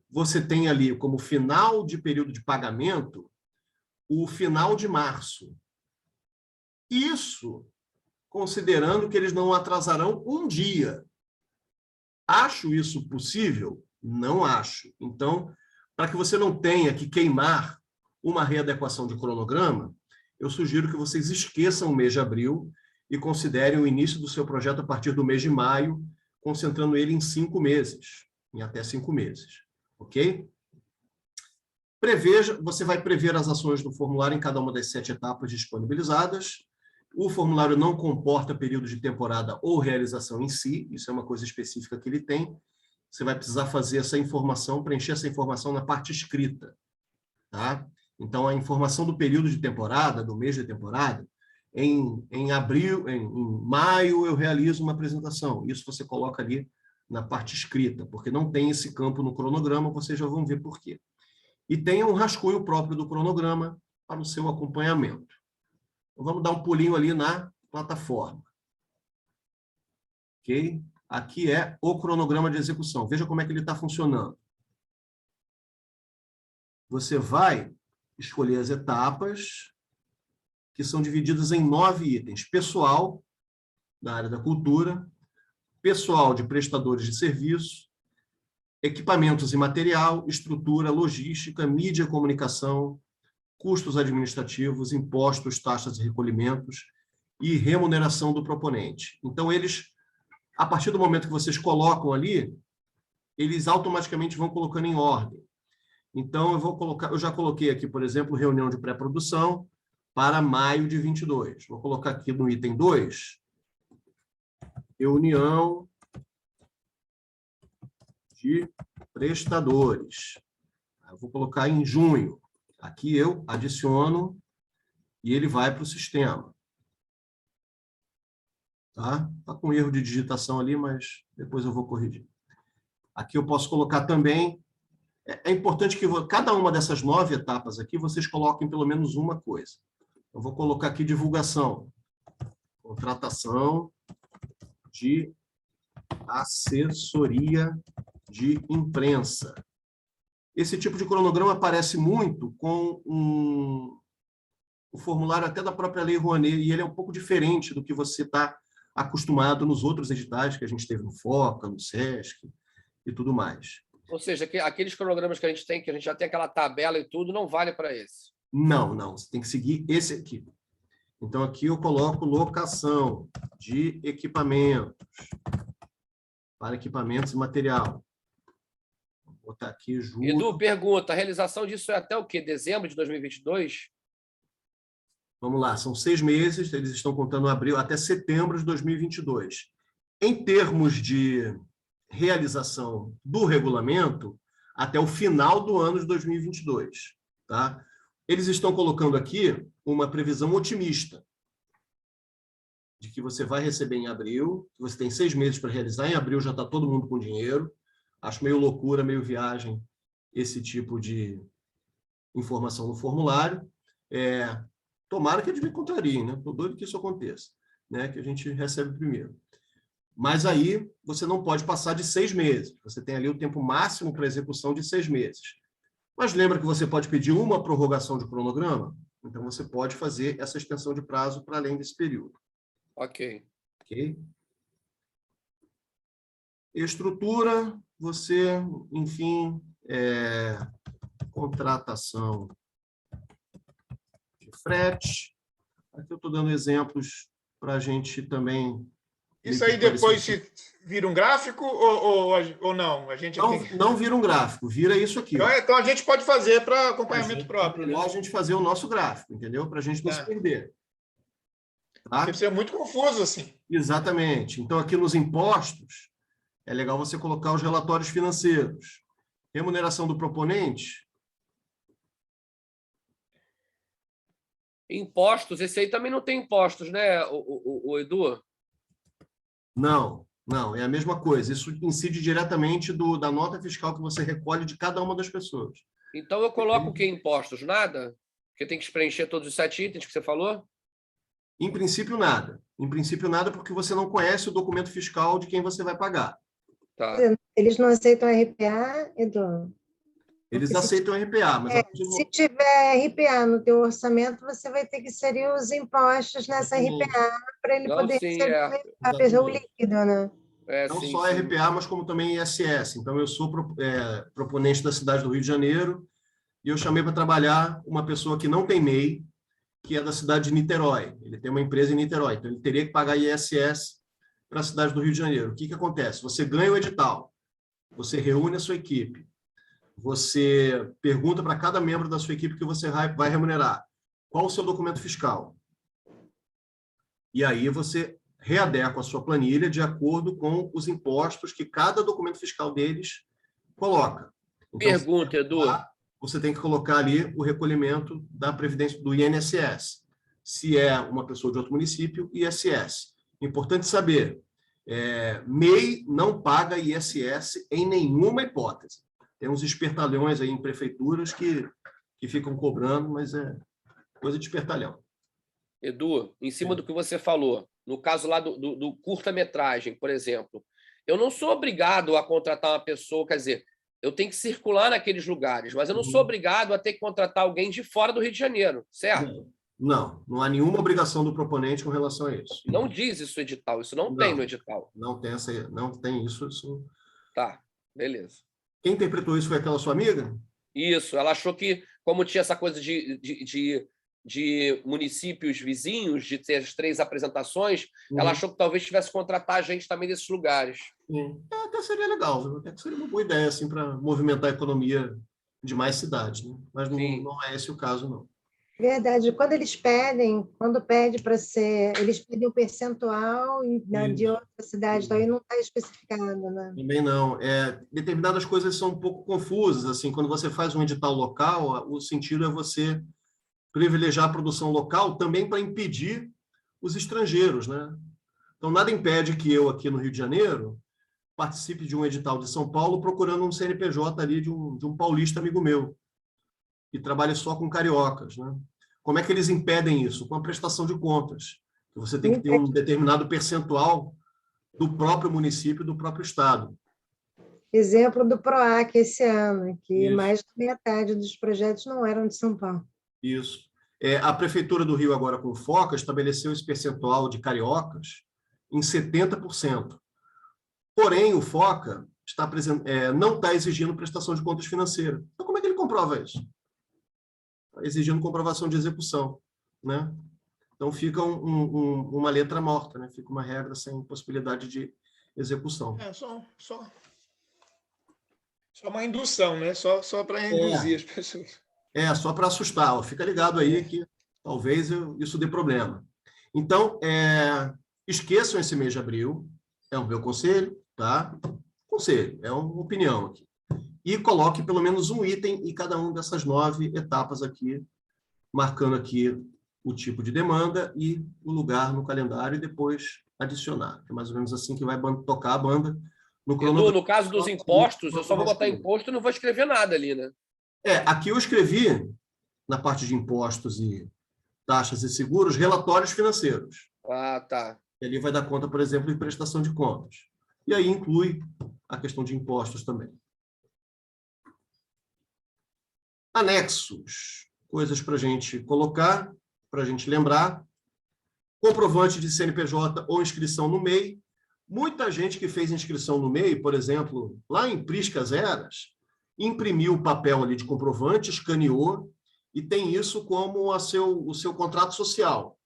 você tem ali como final de período de pagamento o final de março. Isso considerando que eles não atrasarão um dia. Acho isso possível? Não acho. Então, para que você não tenha que queimar uma readequação de cronograma, eu sugiro que vocês esqueçam o mês de abril e considerem o início do seu projeto a partir do mês de maio, concentrando ele em 5 meses, em até 5 meses. Ok? Você vai prever as ações do formulário em cada uma das 7 etapas disponibilizadas. O formulário não comporta período de temporada ou realização em si, isso é uma coisa específica que ele tem. Você vai precisar fazer essa informação, preencher essa informação na parte escrita. Tá? Então, a informação do período de temporada, do mês de temporada, em abril, em maio, eu realizo uma apresentação. Isso você coloca ali na parte escrita, porque não tem esse campo no cronograma, vocês já vão ver por quê. E tenha um rascunho próprio do cronograma para o seu acompanhamento. Então, vamos dar um pulinho ali na plataforma. Ok? Aqui é o cronograma de execução. Veja como é que ele está funcionando. Você vai escolher as etapas, que são divididas em 9 itens. Pessoal, da área da cultura, pessoal de prestadores de serviço, equipamentos e material, estrutura, logística, mídia e comunicação, custos administrativos, impostos, taxas e recolhimentos e remuneração do proponente. Então, eles, a partir do momento que vocês colocam ali, eles automaticamente vão colocando em ordem. Então, eu já coloquei aqui, por exemplo, reunião de pré-produção para maio de 22. Vou colocar aqui no item 2, reunião de prestadores. Eu vou colocar em junho. Aqui eu adiciono e ele vai para o sistema. Tá? Tá com erro de digitação ali, mas depois eu vou corrigir. Aqui eu posso colocar também. É importante que cada uma dessas 9 etapas aqui, vocês coloquem pelo menos uma coisa. Eu vou colocar aqui divulgação. Contratação de assessoria de imprensa. Esse tipo de cronograma aparece muito com o formulário até da própria Lei Rouanet, e ele é um pouco diferente do que você está acostumado nos outros editais que a gente teve no FOCA, no SESC e tudo mais. Ou seja, aqueles cronogramas que a gente tem, que a gente já tem aquela tabela e tudo, não vale para esse. Não, você tem que seguir esse aqui. Então, aqui eu coloco locação de equipamentos, para equipamentos e material. Vou botar aqui julho. Edu, pergunta, a realização disso é até o quê? Dezembro de 2022? Vamos lá, são 6 meses, eles estão contando abril até setembro de 2022. Em termos de realização do regulamento, até o final do ano de 2022. Tá? Eles estão colocando aqui uma previsão otimista de que você vai receber em abril, que você tem 6 meses para realizar. Em abril já está todo mundo com dinheiro. Acho meio loucura, meio viagem esse tipo de informação no formulário. Tomara que eles me contrariem, né? Estou doido que isso aconteça, né? Que a gente recebe primeiro. Mas aí você não pode passar de 6 meses. Você tem ali o tempo máximo para execução de 6 meses. Mas lembra que você pode pedir uma prorrogação de cronograma? Então, você pode fazer essa extensão de prazo para além desse período. Ok. Ok? Estrutura, você, enfim, contratação de frete. Aqui eu estou dando exemplos para a gente também... Isso aí depois se vira um gráfico ou não? A gente não vira um gráfico, vira isso aqui. Então a gente pode fazer para acompanhamento próprio. É melhor a gente fazer o nosso gráfico, entendeu? Para a gente não se perder. Tá? Porque é muito confuso assim. Exatamente. Então, aqui nos impostos, é legal você colocar os relatórios financeiros. Remuneração do proponente. Impostos, esse aí também não tem impostos, né, o Edu? Não, é a mesma coisa. Isso incide diretamente da nota fiscal que você recolhe de cada uma das pessoas. Então, eu coloco o que? Impostos? Nada? Porque tem que preencher todos os 7 itens que você falou? Em princípio, nada. Em princípio, nada, porque você não conhece o documento fiscal de quem você vai pagar. Tá. Eles não aceitam RPA, Edu? Eles aceitam RPA, mas... se tiver RPA no teu orçamento, você vai ter que inserir os impostos nessa RPA para ele poder receber o líquido, né? Não só RPA, mas como também ISS. Então, eu sou proponente da cidade do Rio de Janeiro e eu chamei para trabalhar uma pessoa que não tem MEI, que é da cidade de Niterói. Ele tem uma empresa em Niterói, então ele teria que pagar ISS para a cidade do Rio de Janeiro. O que acontece? Você ganha o edital, você reúne a sua equipe, você pergunta para cada membro da sua equipe que você vai remunerar. Qual o seu documento fiscal? E aí você readequa a sua planilha de acordo com os impostos que cada documento fiscal deles coloca. Então, pergunta, Edu. Você tem que colocar ali o recolhimento da Previdência do INSS. Se é uma pessoa de outro município, ISS. Importante saber, MEI não paga ISS em nenhuma hipótese. Tem uns espertalhões aí em prefeituras que ficam cobrando, mas é coisa de espertalhão. Edu, em cima do que você falou, no caso lá do curta-metragem, por exemplo, eu não sou obrigado a contratar uma pessoa, quer dizer, eu tenho que circular naqueles lugares, mas eu não sou obrigado a ter que contratar alguém de fora do Rio de Janeiro, certo? Não há nenhuma obrigação do proponente com relação a isso. Não diz isso no edital, isso não tem no edital. Não tem isso. Tá, beleza. Quem interpretou isso foi aquela sua amiga? Isso, ela achou que, como tinha essa coisa de municípios vizinhos, de ter as 3 apresentações, ela achou que talvez tivesse que contratar a gente também desses lugares. Até seria legal, até seria uma boa ideia assim, para movimentar a economia de mais cidades, né? Mas não é esse o caso, não. Verdade. Quando pede para ser, eles pedem o percentual de outra cidade, então aí não está especificado, né? Também não. Determinadas coisas são um pouco confusas, assim, quando você faz um edital local, o sentido é você privilegiar a produção local também para impedir os estrangeiros, né? Então, nada impede que eu, aqui no Rio de Janeiro, participe de um edital de São Paulo procurando um CNPJ ali de um paulista amigo meu, que trabalha só com cariocas, né? Como é que eles impedem isso? Com a prestação de contas. Você tem que ter um determinado percentual do próprio município, do próprio estado. Exemplo do PROAC esse ano, que mais da metade dos projetos não eram de São Paulo. Isso. A Prefeitura do Rio, agora com o FOCA, estabeleceu esse percentual de cariocas em 70%. Porém, o FOCA não está exigindo prestação de contas financeira. Então, como é que ele comprova isso? Está exigindo comprovação de execução, né? Então, fica uma letra morta, né? Fica uma regra sem possibilidade de execução. Só uma indução, né? Só para induzir as pessoas. Só para assustar. Fica ligado aí que talvez isso dê problema. Então, esqueçam esse mês de abril. É o meu conselho, tá? Conselho, é uma opinião aqui. e coloque pelo menos um item em cada uma dessas 9 etapas aqui, marcando aqui o tipo de demanda e o lugar no calendário e depois adicionar. É mais ou menos assim que vai tocar a banda. No caso dos impostos, eu só vou botar imposto e não vou escrever nada ali, né? Aqui eu escrevi, na parte de impostos e taxas e seguros, relatórios financeiros. Ah, tá. Ele vai dar conta, por exemplo, de prestação de contas. E aí inclui a questão de impostos também. Anexos, coisas para a gente colocar, para a gente lembrar. Comprovante de CNPJ ou inscrição no MEI. Muita gente que fez inscrição no MEI, por exemplo, lá em Priscas Eras, imprimiu o papel ali de comprovante, escaneou e tem isso como o seu contrato social.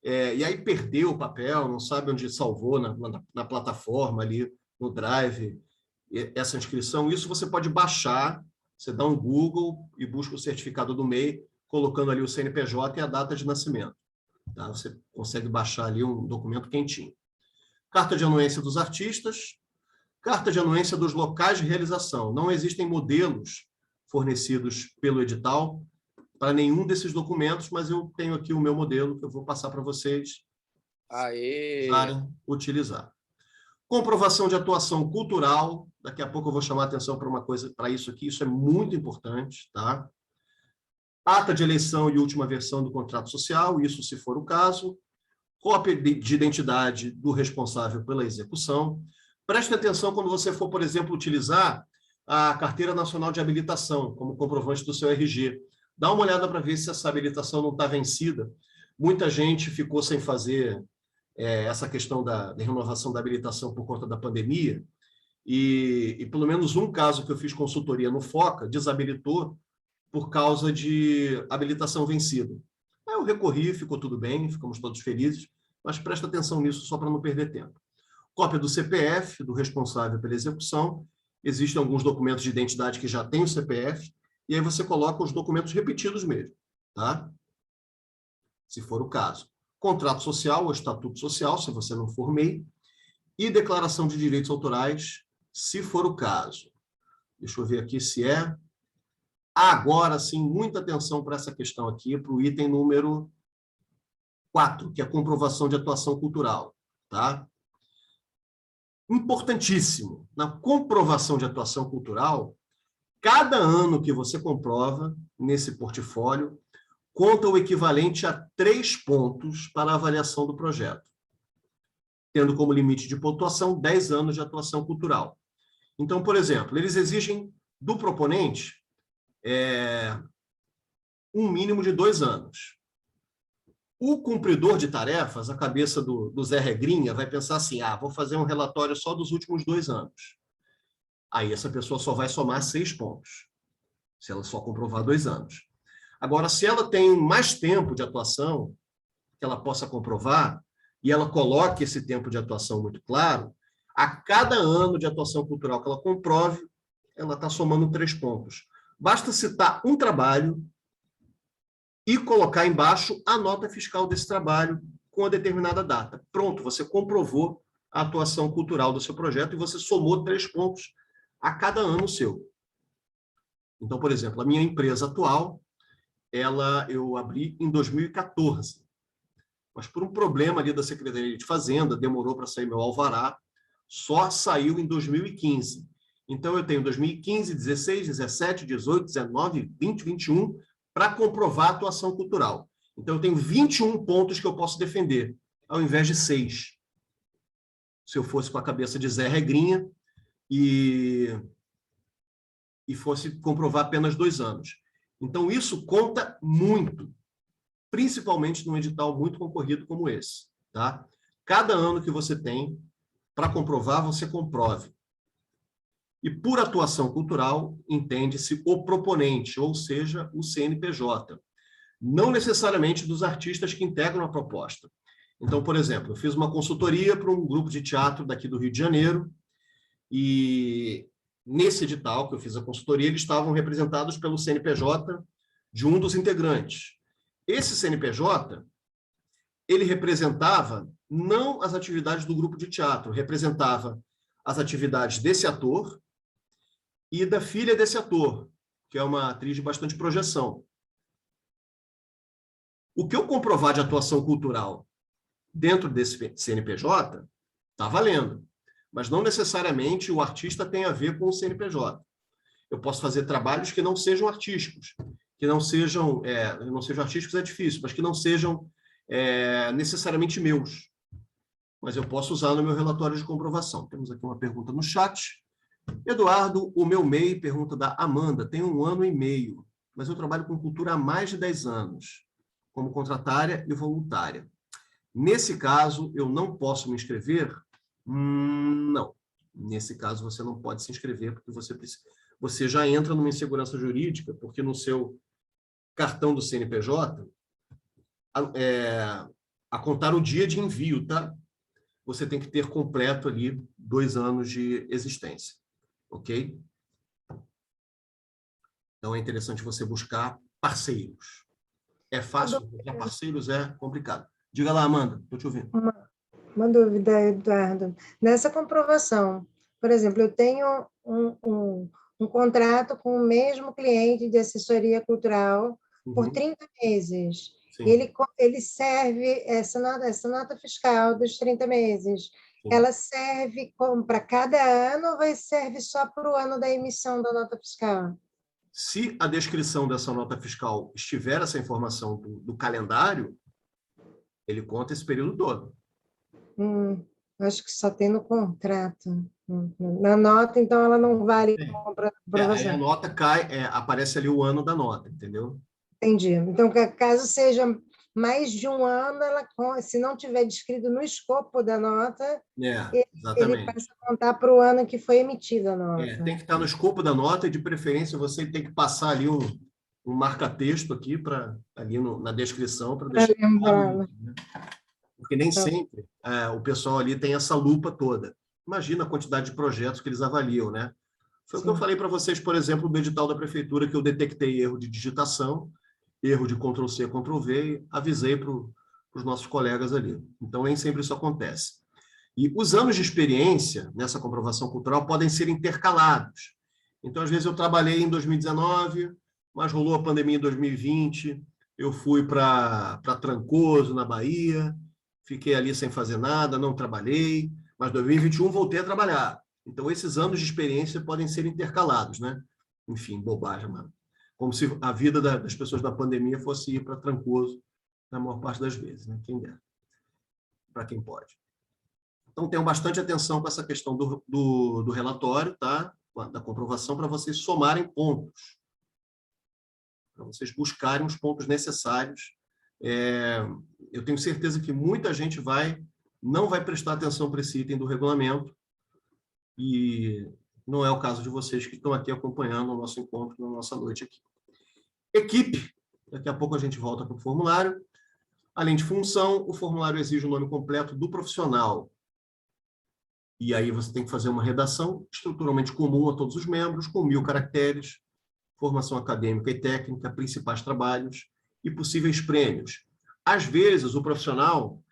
E aí perdeu o papel, não sabe onde salvou na plataforma ali, no Drive, essa inscrição. Isso você pode baixar, você dá um Google e busca o certificado do MEI, colocando ali o CNPJ e a data de nascimento. Tá? Você consegue baixar ali um documento quentinho. Carta de anuência dos artistas, carta de anuência dos locais de realização. Não existem modelos fornecidos pelo edital para nenhum desses documentos, mas eu tenho aqui o meu modelo que eu vou passar para vocês utilizar. Comprovação de atuação cultural. Daqui a pouco eu vou chamar a atenção para uma coisa, para isso aqui. Isso é muito importante, tá? Ata de eleição e última versão do contrato social, isso se for o caso. Cópia de identidade do responsável pela execução. Preste atenção quando você for, por exemplo, utilizar a Carteira Nacional de Habilitação como comprovante do seu RG. Dá uma olhada para ver se essa habilitação não está vencida. Muita gente ficou sem fazer essa questão da renovação da habilitação por conta da pandemia, e pelo menos um caso que eu fiz consultoria no FOCA desabilitou por causa de habilitação vencida. Aí eu recorri, ficou tudo bem, ficamos todos felizes, mas presta atenção nisso só para não perder tempo. Cópia do CPF, do responsável pela execução. Existem alguns documentos de identidade que já têm o CPF, e aí você coloca os documentos repetidos mesmo, tá? Se for o caso. Contrato social ou estatuto social, se você não for MEI, e declaração de direitos autorais, se for o caso. Deixa eu ver aqui se é. Agora sim, muita atenção para essa questão aqui, para o item número 4, que é a comprovação de atuação cultural, tá? Importantíssimo, na comprovação de atuação cultural, cada ano que você comprova nesse portfólio, conta o equivalente a 3 pontos para a avaliação do projeto, tendo como limite de pontuação 10 anos de atuação cultural. Então, por exemplo, eles exigem do proponente um mínimo de 2 anos. O cumpridor de tarefas, a cabeça do Zé Regrinha, vai pensar assim, vou fazer um relatório só dos últimos 2 anos. Aí essa pessoa só vai somar 6 pontos, se ela só comprovar 2 anos. Agora, se ela tem mais tempo de atuação, que ela possa comprovar, e ela coloque esse tempo de atuação muito claro, a cada ano de atuação cultural que ela comprove, ela está somando 3 pontos. Basta citar um trabalho e colocar embaixo a nota fiscal desse trabalho com a determinada data. Pronto, você comprovou a atuação cultural do seu projeto e você somou 3 pontos a cada ano seu. Então, por exemplo, a minha empresa atual, eu abri em 2014. Mas por um problema ali da Secretaria de Fazenda, demorou para sair meu alvará, só saiu em 2015. Então, eu tenho 2015, 16, 17, 18, 19, 20, 21 para comprovar a atuação cultural. Então, eu tenho 21 pontos que eu posso defender, ao invés de 6. Se eu fosse com a cabeça de Zé Regrinha e fosse comprovar apenas 2 anos. Então, isso conta muito, principalmente num edital muito concorrido como esse. Tá? Cada ano que você tem para comprovar, você comprove. E por atuação cultural, entende-se o proponente, ou seja, o CNPJ. Não necessariamente dos artistas que integram a proposta. Então, por exemplo, eu fiz uma consultoria para um grupo de teatro daqui do Rio de Janeiro, e nesse edital que eu fiz a consultoria, eles estavam representados pelo CNPJ de um dos integrantes. Esse CNPJ, ele representava não as atividades do grupo de teatro, representava as atividades desse ator e da filha desse ator, que é uma atriz de bastante projeção. O que eu comprovar de atuação cultural dentro desse CNPJ está valendo, mas não necessariamente o artista tem a ver com o CNPJ. Eu posso fazer trabalhos que não sejam artísticos, que não sejam artísticos é difícil, mas que não sejam necessariamente meus. Mas eu posso usar no meu relatório de comprovação. Temos aqui uma pergunta no chat. Eduardo, o meu MEI, pergunta da Amanda, tem 1 ano e meio, mas eu trabalho com cultura há mais de 10 anos, como contratária e voluntária. Nesse caso, eu não posso me inscrever? Não. Nesse caso, você não pode se inscrever, porque você já entra numa insegurança jurídica, porque no seu cartão do CNPJ, a contar o dia de envio, tá? Você tem que ter completo ali 2 anos de existência, ok? Então, é interessante você buscar parceiros. É fácil, encontrar parceiros é complicado. Diga lá, Amanda, estou te ouvindo. Uma dúvida, Eduardo. Nessa comprovação, por exemplo, eu tenho um contrato com o mesmo cliente de assessoria cultural por 30 meses. Ele serve essa nota fiscal dos 30 meses. Sim. Ela serve para cada ano ou serve só para o ano da emissão da nota fiscal? Se a descrição dessa nota fiscal estiver essa informação do calendário, ele conta esse período todo. Acho que só tem no contrato. Na nota, então, ela não vale para comprovação. A nota cai, aparece ali o ano da nota, entendeu? Entendi. Então, caso seja mais de 1 ano, se não tiver descrito no escopo da nota, ele passa a contar para o ano que foi emitida a nota. Tem que estar no escopo da nota e, de preferência, você tem que passar ali um marca-texto aqui ali na descrição para deixar claro, né? Porque nem sempre o pessoal ali tem essa lupa toda. Imagina a quantidade de projetos que eles avaliam, né? Foi o que eu falei para vocês, por exemplo, do edital da prefeitura, que eu detectei erro de digitação, erro de Ctrl+C, Ctrl+V, e avisei para os nossos colegas ali. Então, nem sempre isso acontece. E os anos de experiência nessa comprovação cultural podem ser intercalados. Então, às vezes, eu trabalhei em 2019, mas rolou a pandemia em 2020, eu fui para Trancoso, na Bahia, fiquei ali sem fazer nada, não trabalhei, mas em 2021 voltei a trabalhar. Então, esses anos de experiência podem ser intercalados, né? Enfim, bobagem, mano. Como se a vida das pessoas da pandemia fosse ir para Trancoso, na maior parte das vezes, né? Quem der. Para quem pode. Então, tenham bastante atenção com essa questão do relatório, tá? Da comprovação, para vocês somarem pontos. Para vocês buscarem os pontos necessários. Eu tenho certeza que muita gente não vai prestar atenção para esse item do regulamento, e não é o caso de vocês que estão aqui acompanhando o nosso encontro, na nossa noite aqui. Equipe, daqui a pouco a gente volta para o formulário. Além de função, o formulário exige o nome completo do profissional. E aí você tem que fazer uma redação estruturalmente comum a todos os membros, com 1000 caracteres, formação acadêmica e técnica, principais trabalhos e possíveis prêmios. Às vezes, o profissional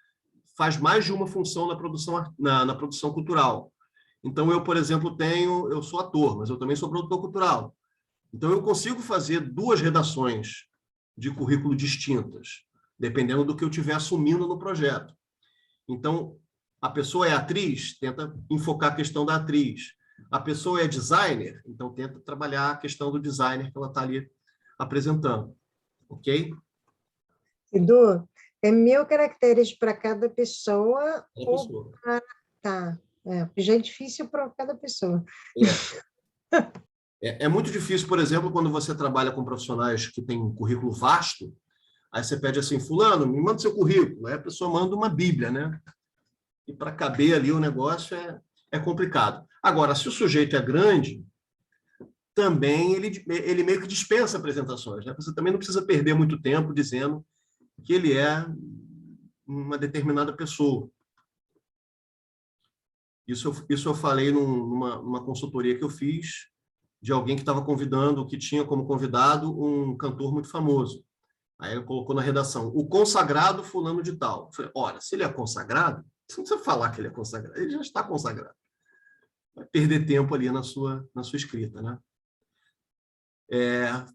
faz mais de uma função na produção cultural. Então, eu, por exemplo, eu sou ator, mas eu também sou produtor cultural. Então, eu consigo fazer 2 redações de currículo distintas, dependendo do que eu estiver assumindo no projeto. Então, a pessoa é atriz, tenta enfocar a questão da atriz. A pessoa é designer, então tenta trabalhar a questão do designer que ela está ali apresentando. Ok? Edu, é 1000 caracteres para cada pessoa? Tá. Já é difícil para cada pessoa. É muito difícil, por exemplo, quando você trabalha com profissionais que têm um currículo vasto, aí você pede assim, fulano, me manda seu currículo. Aí a pessoa manda uma bíblia, né? E para caber ali o negócio é complicado. Agora, se o sujeito é grande, também ele meio que dispensa apresentações, né? Você também não precisa perder muito tempo dizendo que ele é uma determinada pessoa. Isso eu falei numa consultoria que eu fiz de alguém que estava convidando, que tinha como convidado um cantor muito famoso. Aí ele colocou na redação, o consagrado fulano de tal. Eu falei, ora, se ele é consagrado, você não precisa falar que ele é consagrado, ele já está consagrado. vai perder tempo ali na sua escrita, né?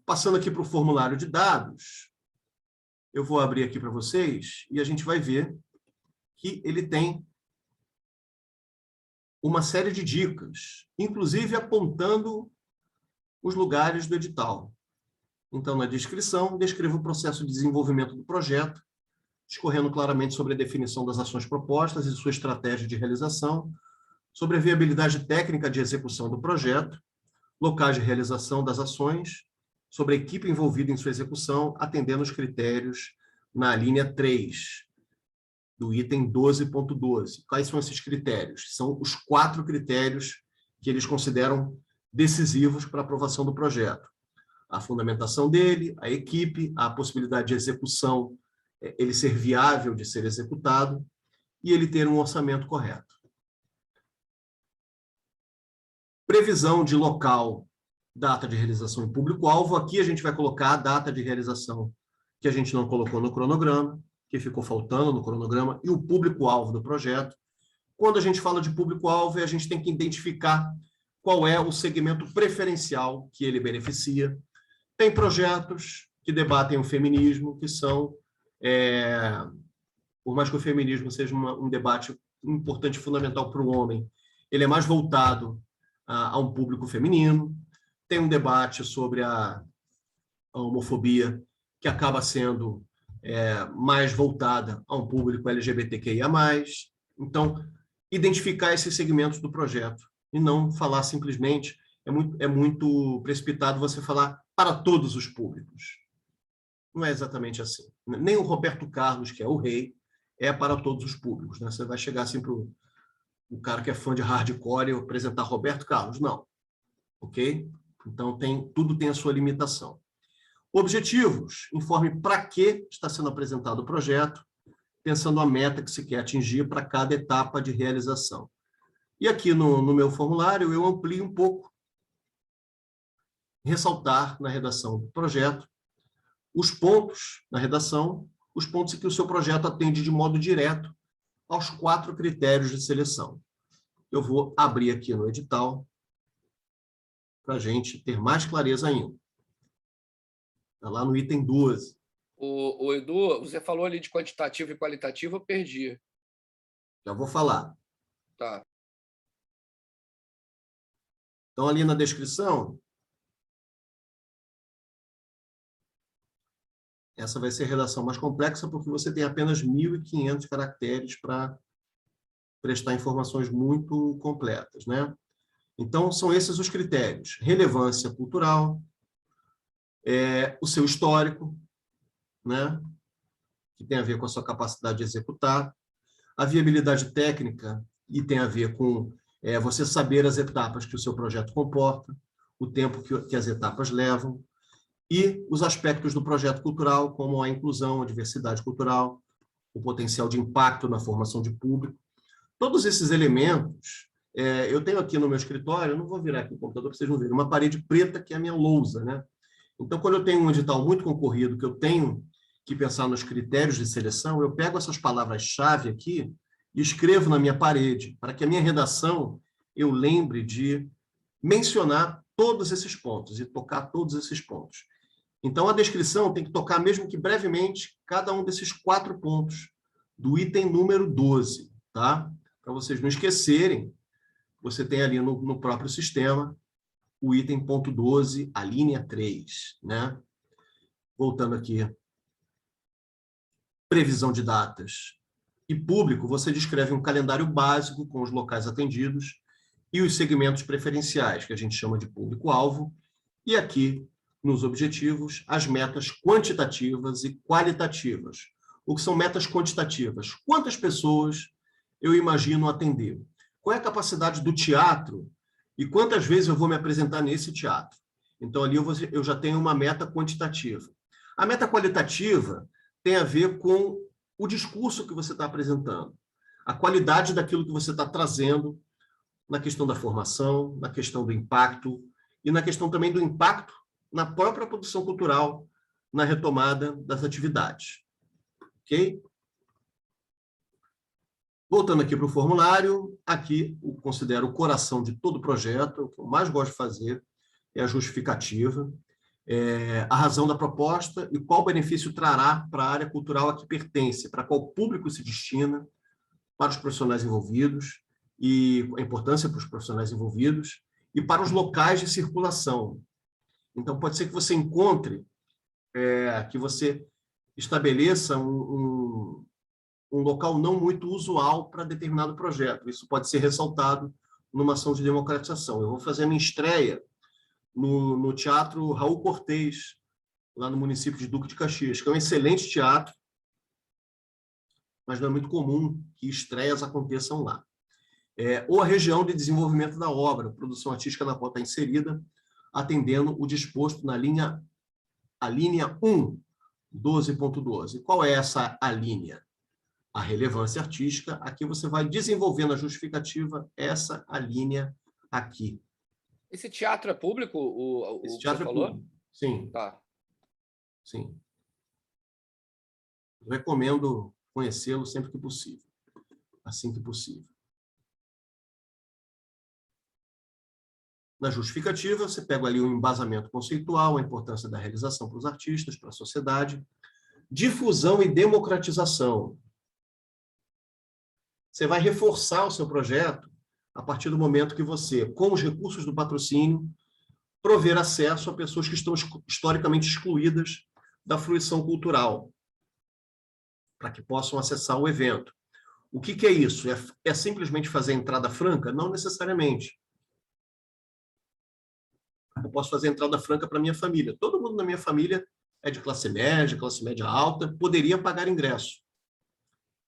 Passando aqui para o formulário de dados, eu vou abrir aqui para vocês e a gente vai ver que ele tem uma série de dicas, inclusive apontando os lugares do edital. Então, na descrição, descreva o processo de desenvolvimento do projeto, discorrendo claramente sobre a definição das ações propostas e sua estratégia de realização, sobre a viabilidade técnica de execução do projeto, locais de realização das ações, sobre a equipe envolvida em sua execução, atendendo os critérios na linha 3, do item 12.12. Quais são esses critérios? São os 4 critérios que eles consideram decisivos para a aprovação do projeto. A fundamentação dele, a equipe, a possibilidade de execução, ele ser viável de ser executado, e ele ter um orçamento correto. Previsão de local, data de realização e público-alvo. Aqui a gente vai colocar a data de realização que a gente não colocou no cronograma, que ficou faltando no cronograma, e o público-alvo do projeto. Quando a gente fala de público-alvo, a gente tem que identificar qual é o segmento preferencial que ele beneficia. Tem projetos que debatem o feminismo, que são, por mais que o feminismo seja um debate importante e fundamental para o homem, ele é mais voltado a um público feminino. Tem um debate sobre a homofobia, que acaba sendo mais voltada a um público LGBTQIA+. Então, identificar esses segmentos do projeto e não falar simplesmente, é muito precipitado você falar para todos os públicos. Não é exatamente assim. Nem o Roberto Carlos, que é o rei, é para todos os públicos, né? Você vai chegar assim para o cara que é fã de hardcore e apresentar Roberto Carlos. Não. Ok? Então, tudo tem a sua limitação. Objetivos. Informe para que está sendo apresentado o projeto, pensando a meta que se quer atingir para cada etapa de realização. E aqui no meu formulário, eu amplio um pouco, ressaltar na redação do projeto os pontos na redação, os pontos em que o seu projeto atende de modo direto aos 4 critérios de seleção. Eu vou abrir aqui no edital para a gente ter mais clareza ainda. Está lá no item 12. O Edu, você falou ali de quantitativo e qualitativo, eu perdi. Já vou falar. Tá. Então, ali na descrição, essa vai ser a redação mais complexa, porque você tem apenas 1.500 caracteres para prestar informações muito completas, né? Então, são esses os critérios. Relevância cultural, o seu histórico, né? Que tem a ver com a sua capacidade de executar, a viabilidade técnica, e tem a ver com você saber as etapas que o seu projeto comporta, o tempo que as etapas levam, e os aspectos do projeto cultural, como a inclusão, a diversidade cultural, o potencial de impacto na formação de público. Todos esses elementos, eu tenho aqui no meu escritório, eu não vou virar aqui o computador para vocês não verem, uma parede preta que é a minha lousa, né? Então, quando eu tenho um edital muito concorrido, que eu tenho que pensar nos critérios de seleção, eu pego essas palavras-chave aqui e escrevo na minha parede, para que a minha redação eu lembre de mencionar todos esses pontos e tocar todos esses pontos. Então, a descrição tem que tocar, mesmo que brevemente, cada um desses 4 pontos do item número 12, tá? Para vocês não esquecerem, você tem ali no próprio sistema o item ponto 12, a linha 3, né? Voltando aqui. Previsão de datas e público, você descreve um calendário básico com os locais atendidos e os segmentos preferenciais, que a gente chama de público-alvo, e aqui, nos objetivos, as metas quantitativas e qualitativas. O que são metas quantitativas? Quantas pessoas eu imagino atender? Qual é a capacidade do teatro e quantas vezes eu vou me apresentar nesse teatro? Então, ali eu já tenho uma meta quantitativa. A meta qualitativa tem a ver com o discurso que você está apresentando, a qualidade daquilo que você está trazendo na questão da formação, na questão do impacto e na questão também do impacto na própria produção cultural, na retomada das atividades. Ok? Voltando aqui para o formulário, aqui eu considero o coração de todo o projeto, o que eu mais gosto de fazer é a justificativa, a razão da proposta e qual benefício trará para a área cultural a que pertence, para qual público se destina, para os profissionais envolvidos, e a importância para os profissionais envolvidos, e para os locais de circulação. Então, pode ser que você encontre, que você estabeleça um local não muito usual para determinado projeto. Isso pode ser ressaltado numa ação de democratização. Eu vou fazer a minha estreia no Teatro Raul Cortez, lá no município de Duque de Caxias, que é um excelente teatro, mas não é muito comum que estreias aconteçam lá. Ou a região de desenvolvimento da obra, produção artística na qual está inserida, atendendo o disposto na linha 1, 12.12. Qual é essa alínea? A relevância artística. Aqui você vai desenvolvendo a justificativa, essa alínea aqui. Esse teatro é público? Esse teatro é público. Sim. Tá. Sim. Eu recomendo conhecê-lo sempre que possível. Assim que possível. Na justificativa, você pega ali um embasamento conceitual, a importância da realização para os artistas, para a sociedade, difusão e democratização. Você vai reforçar o seu projeto a partir do momento que você, com os recursos do patrocínio, prover acesso a pessoas que estão historicamente excluídas da fruição cultural, para que possam acessar o evento. O que é isso? É simplesmente fazer entrada franca? Não necessariamente. Eu posso fazer entrada franca para minha família. Todo mundo na minha família é de classe média alta, poderia pagar ingresso.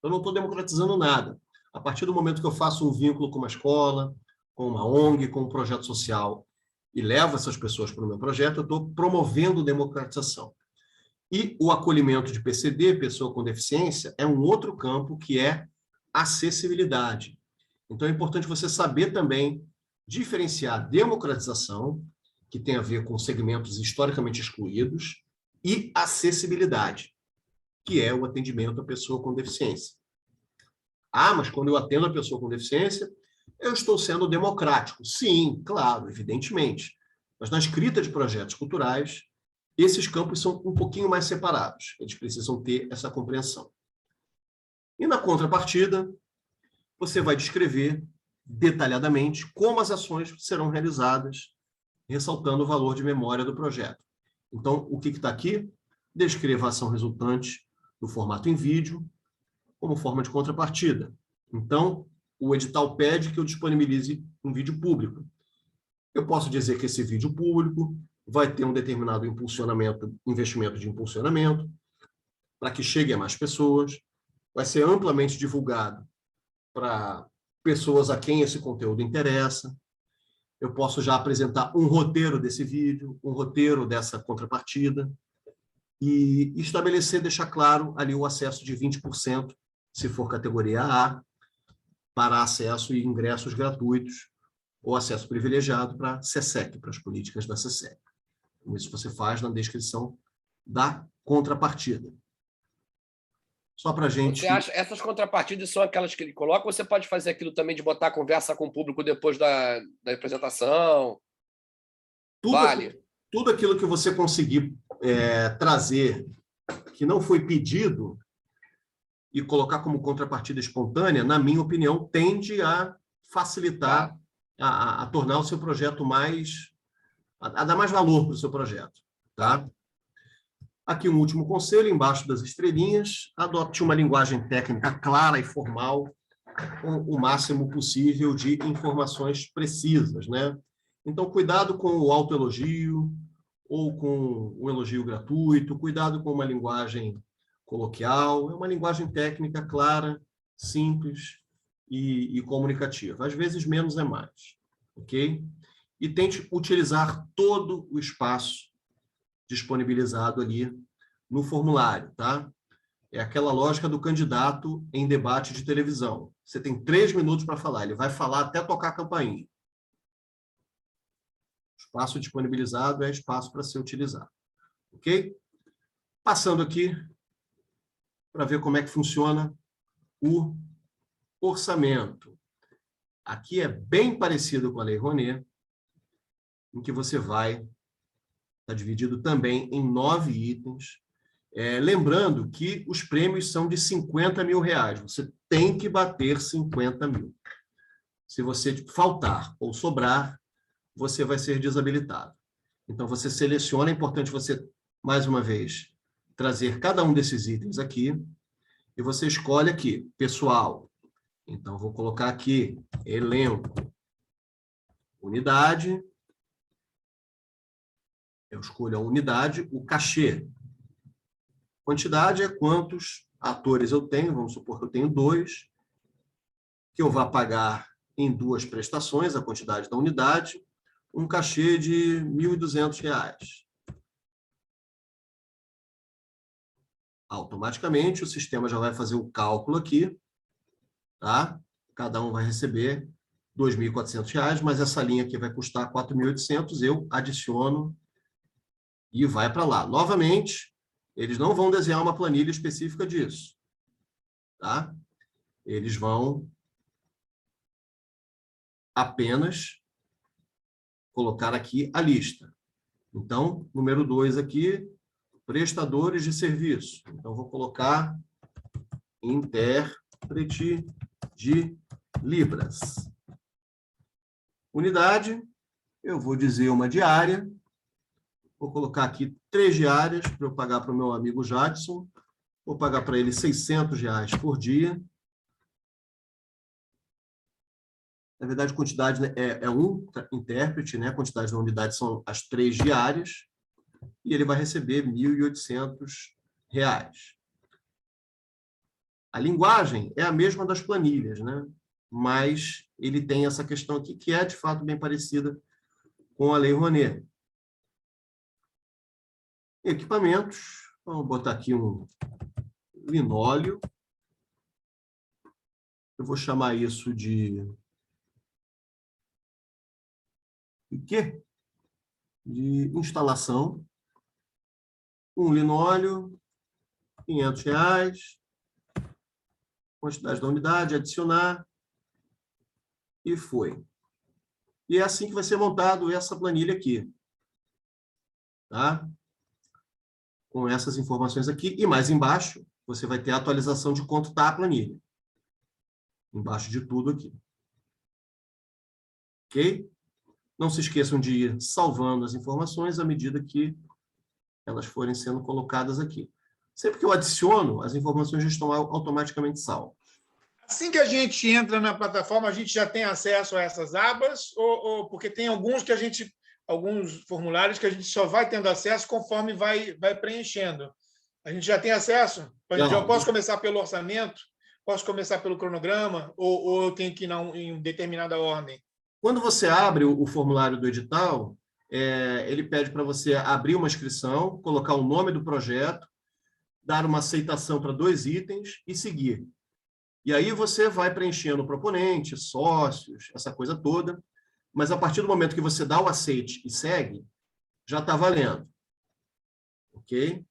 Eu não estou democratizando nada. A partir do momento que eu faço um vínculo com uma escola, com uma ONG, com um projeto social, e levo essas pessoas para o meu projeto, eu estou promovendo democratização. E o acolhimento de PCD, pessoa com deficiência, é um outro campo que é acessibilidade. Então, é importante você saber também diferenciar democratização, que tem a ver com segmentos historicamente excluídos, e acessibilidade, que é o atendimento à pessoa com deficiência. Ah, mas quando eu atendo a pessoa com deficiência, eu estou sendo democrático. Sim, claro, evidentemente. Mas na escrita de projetos culturais, esses campos são um pouquinho mais separados. Eles precisam ter essa compreensão. E na contrapartida, você vai descrever detalhadamente como as ações serão realizadas, ressaltando o valor de memória do projeto. Então, o que está aqui? Descreva a ação resultante no formato em vídeo, como forma de contrapartida. Então, o edital pede que eu disponibilize um vídeo público. Eu posso dizer que esse vídeo público vai ter um determinado investimento de impulsionamento, para que chegue a mais pessoas, vai ser amplamente divulgado para pessoas a quem esse conteúdo interessa. Eu posso já apresentar um roteiro desse vídeo, um roteiro dessa contrapartida, e estabelecer, deixar claro ali o acesso de 20%, se for categoria A, para acesso e ingressos gratuitos, ou acesso privilegiado para a SESEC, para as políticas da SESEC. Isso você faz na descrição da contrapartida. Só para a gente... Você acha essas contrapartidas são aquelas que ele coloca, ou você pode fazer aquilo também de botar a conversa com o público depois da apresentação? Tudo aquilo que você conseguir trazer que não foi pedido e colocar como contrapartida espontânea, na minha opinião, tende a facilitar, a tornar o seu projeto a dar mais valor para o seu projeto. Tá? Aqui um último conselho, embaixo das estrelinhas, adopte uma linguagem técnica clara e formal, com o máximo possível de informações precisas, né? Então, cuidado com o autoelogio ou com o elogio gratuito, cuidado com uma linguagem coloquial, é uma linguagem técnica clara, simples e comunicativa. Às vezes, menos é mais, ok? E tente utilizar todo o espaço disponibilizado ali no formulário, tá? É aquela lógica do candidato em debate de televisão. Você tem 3 minutos para falar, ele vai falar até tocar a campainha. Espaço disponibilizado é espaço para ser utilizado, ok? Passando aqui para ver como é que funciona o orçamento. Aqui é bem parecido com a Lei Rouanet, em que você vai, está dividido também em 9 itens, lembrando que os prêmios são de R$50 mil. Você tem que bater 50 mil. Se você faltar ou sobrar, você vai ser desabilitado. Então, você seleciona, é importante você, mais uma vez, trazer cada um desses itens aqui, e você escolhe aqui, pessoal. Então, vou colocar aqui, elenco, unidade. Eu escolho a unidade, o cachê. Quantidade é quantos atores eu tenho, vamos supor que eu tenho 2, que eu vá pagar em 2 prestações, a quantidade da unidade, um cachê de R$1.200. Automaticamente, o sistema já vai fazer o cálculo aqui, tá? Cada um vai receber R$2.400, mas essa linha aqui vai custar R$4.800, eu adiciono e vai para lá. Novamente, eles não vão desenhar uma planilha específica disso, tá? Eles vão apenas colocar aqui a lista. Então, número 2 aqui, prestadores de serviço. Então, vou colocar intérprete de Libras. Unidade, eu vou dizer uma diária. Vou colocar aqui 3 diárias para eu pagar para o meu amigo Jadson. Vou pagar para ele R$600 por dia. Na verdade, a quantidade é um intérprete, né? A quantidade da unidade são as 3 diárias. E ele vai receber R$1.800. A linguagem é a mesma das planilhas, né? Mas ele tem essa questão aqui que é, de fato, bem parecida com a Lei Rouanet. Equipamentos, vamos botar aqui um linóleo. Eu vou chamar isso de quê? De instalação. Um linóleo, R$500. Quantidade da unidade, adicionar. E foi. E é assim que vai ser montado essa planilha aqui. Tá? Com essas informações aqui. E mais embaixo, você vai ter a atualização de quanto está a planilha. Embaixo de tudo aqui. Ok? Não se esqueçam de ir salvando as informações à medida que elas forem sendo colocadas aqui. Sempre que eu adiciono, as informações já estão automaticamente salvas. Assim que a gente entra na plataforma, a gente já tem acesso a essas abas? Ou porque tem alguns formulários que a gente só vai tendo acesso conforme vai preenchendo. A gente já tem acesso? Eu posso começar pelo orçamento? Posso começar pelo cronograma? Ou eu tenho que ir em determinada ordem? Quando você abre o formulário do edital, ele pede para você abrir uma inscrição, colocar o nome do projeto, dar uma aceitação para 2 itens e seguir. E aí você vai preenchendo o proponente, sócios, essa coisa toda, mas a partir do momento que você dá o aceite e segue, já está valendo. Ok?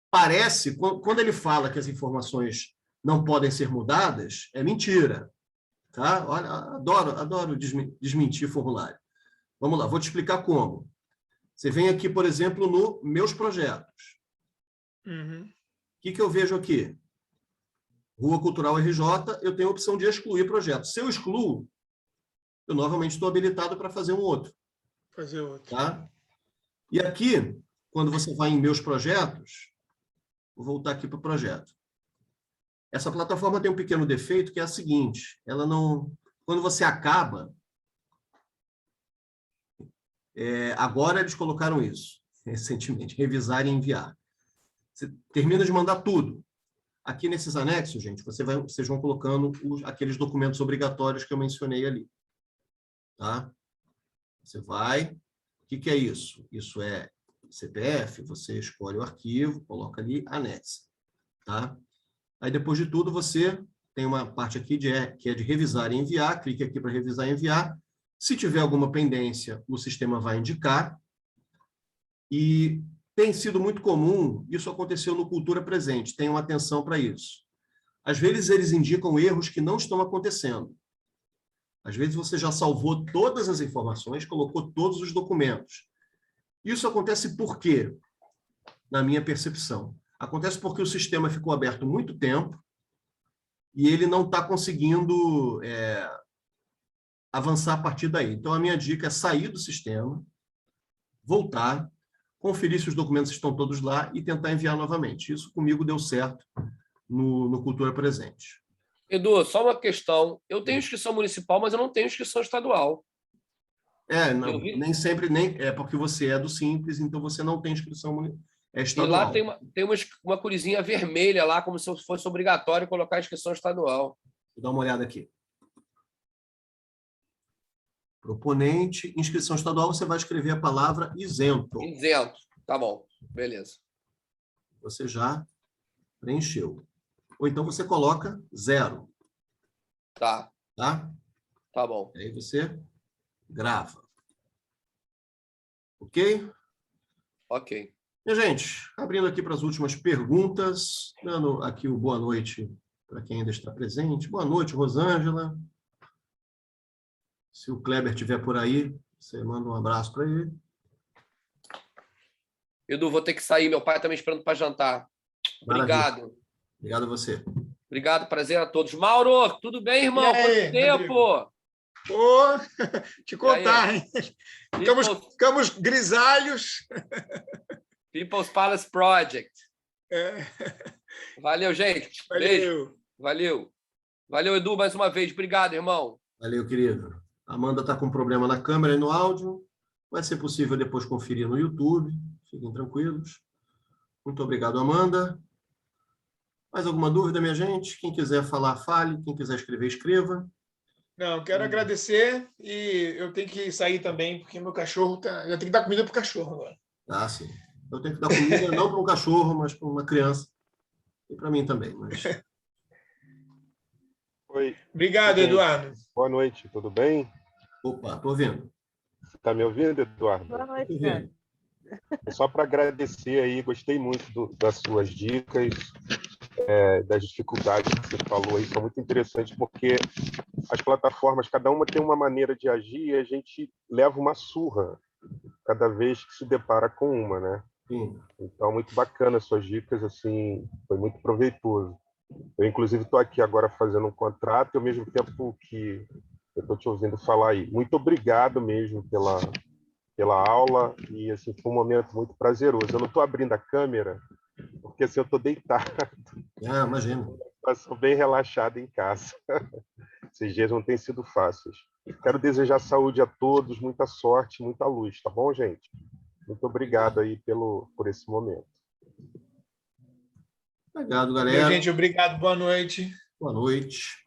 Parece, quando ele fala que as informações não podem ser mudadas, é mentira. Tá? Olha, adoro desmentir formulário. Vamos lá, vou te explicar como. Você vem aqui, por exemplo, no Meus Projetos. Uhum. O que eu vejo aqui? Rua Cultural RJ, eu tenho a opção de excluir projeto. Se eu excluo, eu novamente estou habilitado para fazer um outro. Fazer outro. Tá? E aqui, quando você vai em Meus Projetos, vou voltar aqui para o projeto. Essa plataforma tem um pequeno defeito, que é a seguinte, ela não... Quando você acaba... agora eles colocaram isso, recentemente, revisar e enviar. Você termina de mandar tudo. Aqui nesses anexos, gente, vocês vão colocando aqueles documentos obrigatórios que eu mencionei ali. Tá? Você vai... O que é isso? Isso é CPF, você escolhe o arquivo, coloca ali, anexa. Tá? Aí, depois de tudo, você tem uma parte aqui que é de revisar e enviar. Clique aqui para revisar e enviar. Se tiver alguma pendência, o sistema vai indicar. E tem sido muito comum, isso aconteceu no Cultura Presente, tenham atenção para isso. Às vezes, eles indicam erros que não estão acontecendo. Às vezes, você já salvou todas as informações, colocou todos os documentos. Isso acontece por quê? Na minha percepção. Acontece porque o sistema ficou aberto muito tempo e ele não está conseguindo avançar a partir daí. Então, a minha dica é sair do sistema, voltar, conferir se os documentos estão todos lá e tentar enviar novamente. Isso comigo deu certo no Cultura Presente. Edu, só uma questão. Eu tenho inscrição municipal, mas eu não tenho inscrição estadual. Não, nem sempre, é porque você é do Simples, então você não tem inscrição estadual. E lá tem uma corizinha vermelha lá, como se fosse obrigatório colocar a inscrição estadual. Vou dar uma olhada aqui. Proponente, inscrição estadual, você vai escrever a palavra isento. Isento, tá bom, beleza. Você já preencheu. Ou então você coloca 0. Tá. Tá? Tá bom. Aí você grava. Ok? Ok. Minha gente, abrindo aqui para as últimas perguntas, dando aqui o boa noite para quem ainda está presente. Boa noite, Rosângela. Se o Kleber estiver por aí, você manda um abraço para ele. Edu, vou ter que sair. Meu pai está me esperando para jantar. Obrigado. Obrigado a você. Obrigado, prazer a todos. Mauro, tudo bem, irmão? Quanto tempo? Pô, te contar, hein? Ficamos grisalhos. People's Palace Project. É. Valeu, gente. Valeu. Beijo. Valeu. Valeu, Edu, mais uma vez. Obrigado, irmão. Valeu, querido. A Amanda está com problema na câmera e no áudio. Vai ser possível depois conferir no YouTube. Fiquem tranquilos. Muito obrigado, Amanda. Mais alguma dúvida, minha gente? Quem quiser falar, fale. Quem quiser escrever, escreva. Não, quero agradecer e eu tenho que sair também, porque meu cachorro tá. Eu tenho que dar comida para o cachorro agora. Ah, sim. Eu tenho que dar comida não para um cachorro, mas para uma criança. E para mim também. Mas... Oi. Obrigado, Eduardo. Boa noite, tudo bem? Opa, estou ouvindo. Você está me ouvindo, Eduardo? Boa noite, Estou ouvindo. Só para agradecer aí, gostei muito das suas dicas, das dificuldades que você falou aí, são muito interessantes, porque as plataformas, cada uma tem uma maneira de agir e a gente leva uma surra cada vez que se depara com uma, né? Sim. Então, muito bacana as suas dicas, assim, foi muito proveitoso. Eu, inclusive, estou aqui agora fazendo um contrato e, ao mesmo tempo que eu estou te ouvindo falar aí. Muito obrigado mesmo pela aula e, assim, foi um momento muito prazeroso. Eu não estou abrindo a câmera porque, assim, eu estou deitado. Ah, imagino. Estou bem relaxado em casa. Esses dias não têm sido fáceis. Quero desejar saúde a todos, muita sorte, muita luz, tá bom, gente? Muito obrigado aí por esse momento. Obrigado, galera. Gente, obrigado. Boa noite. Boa noite.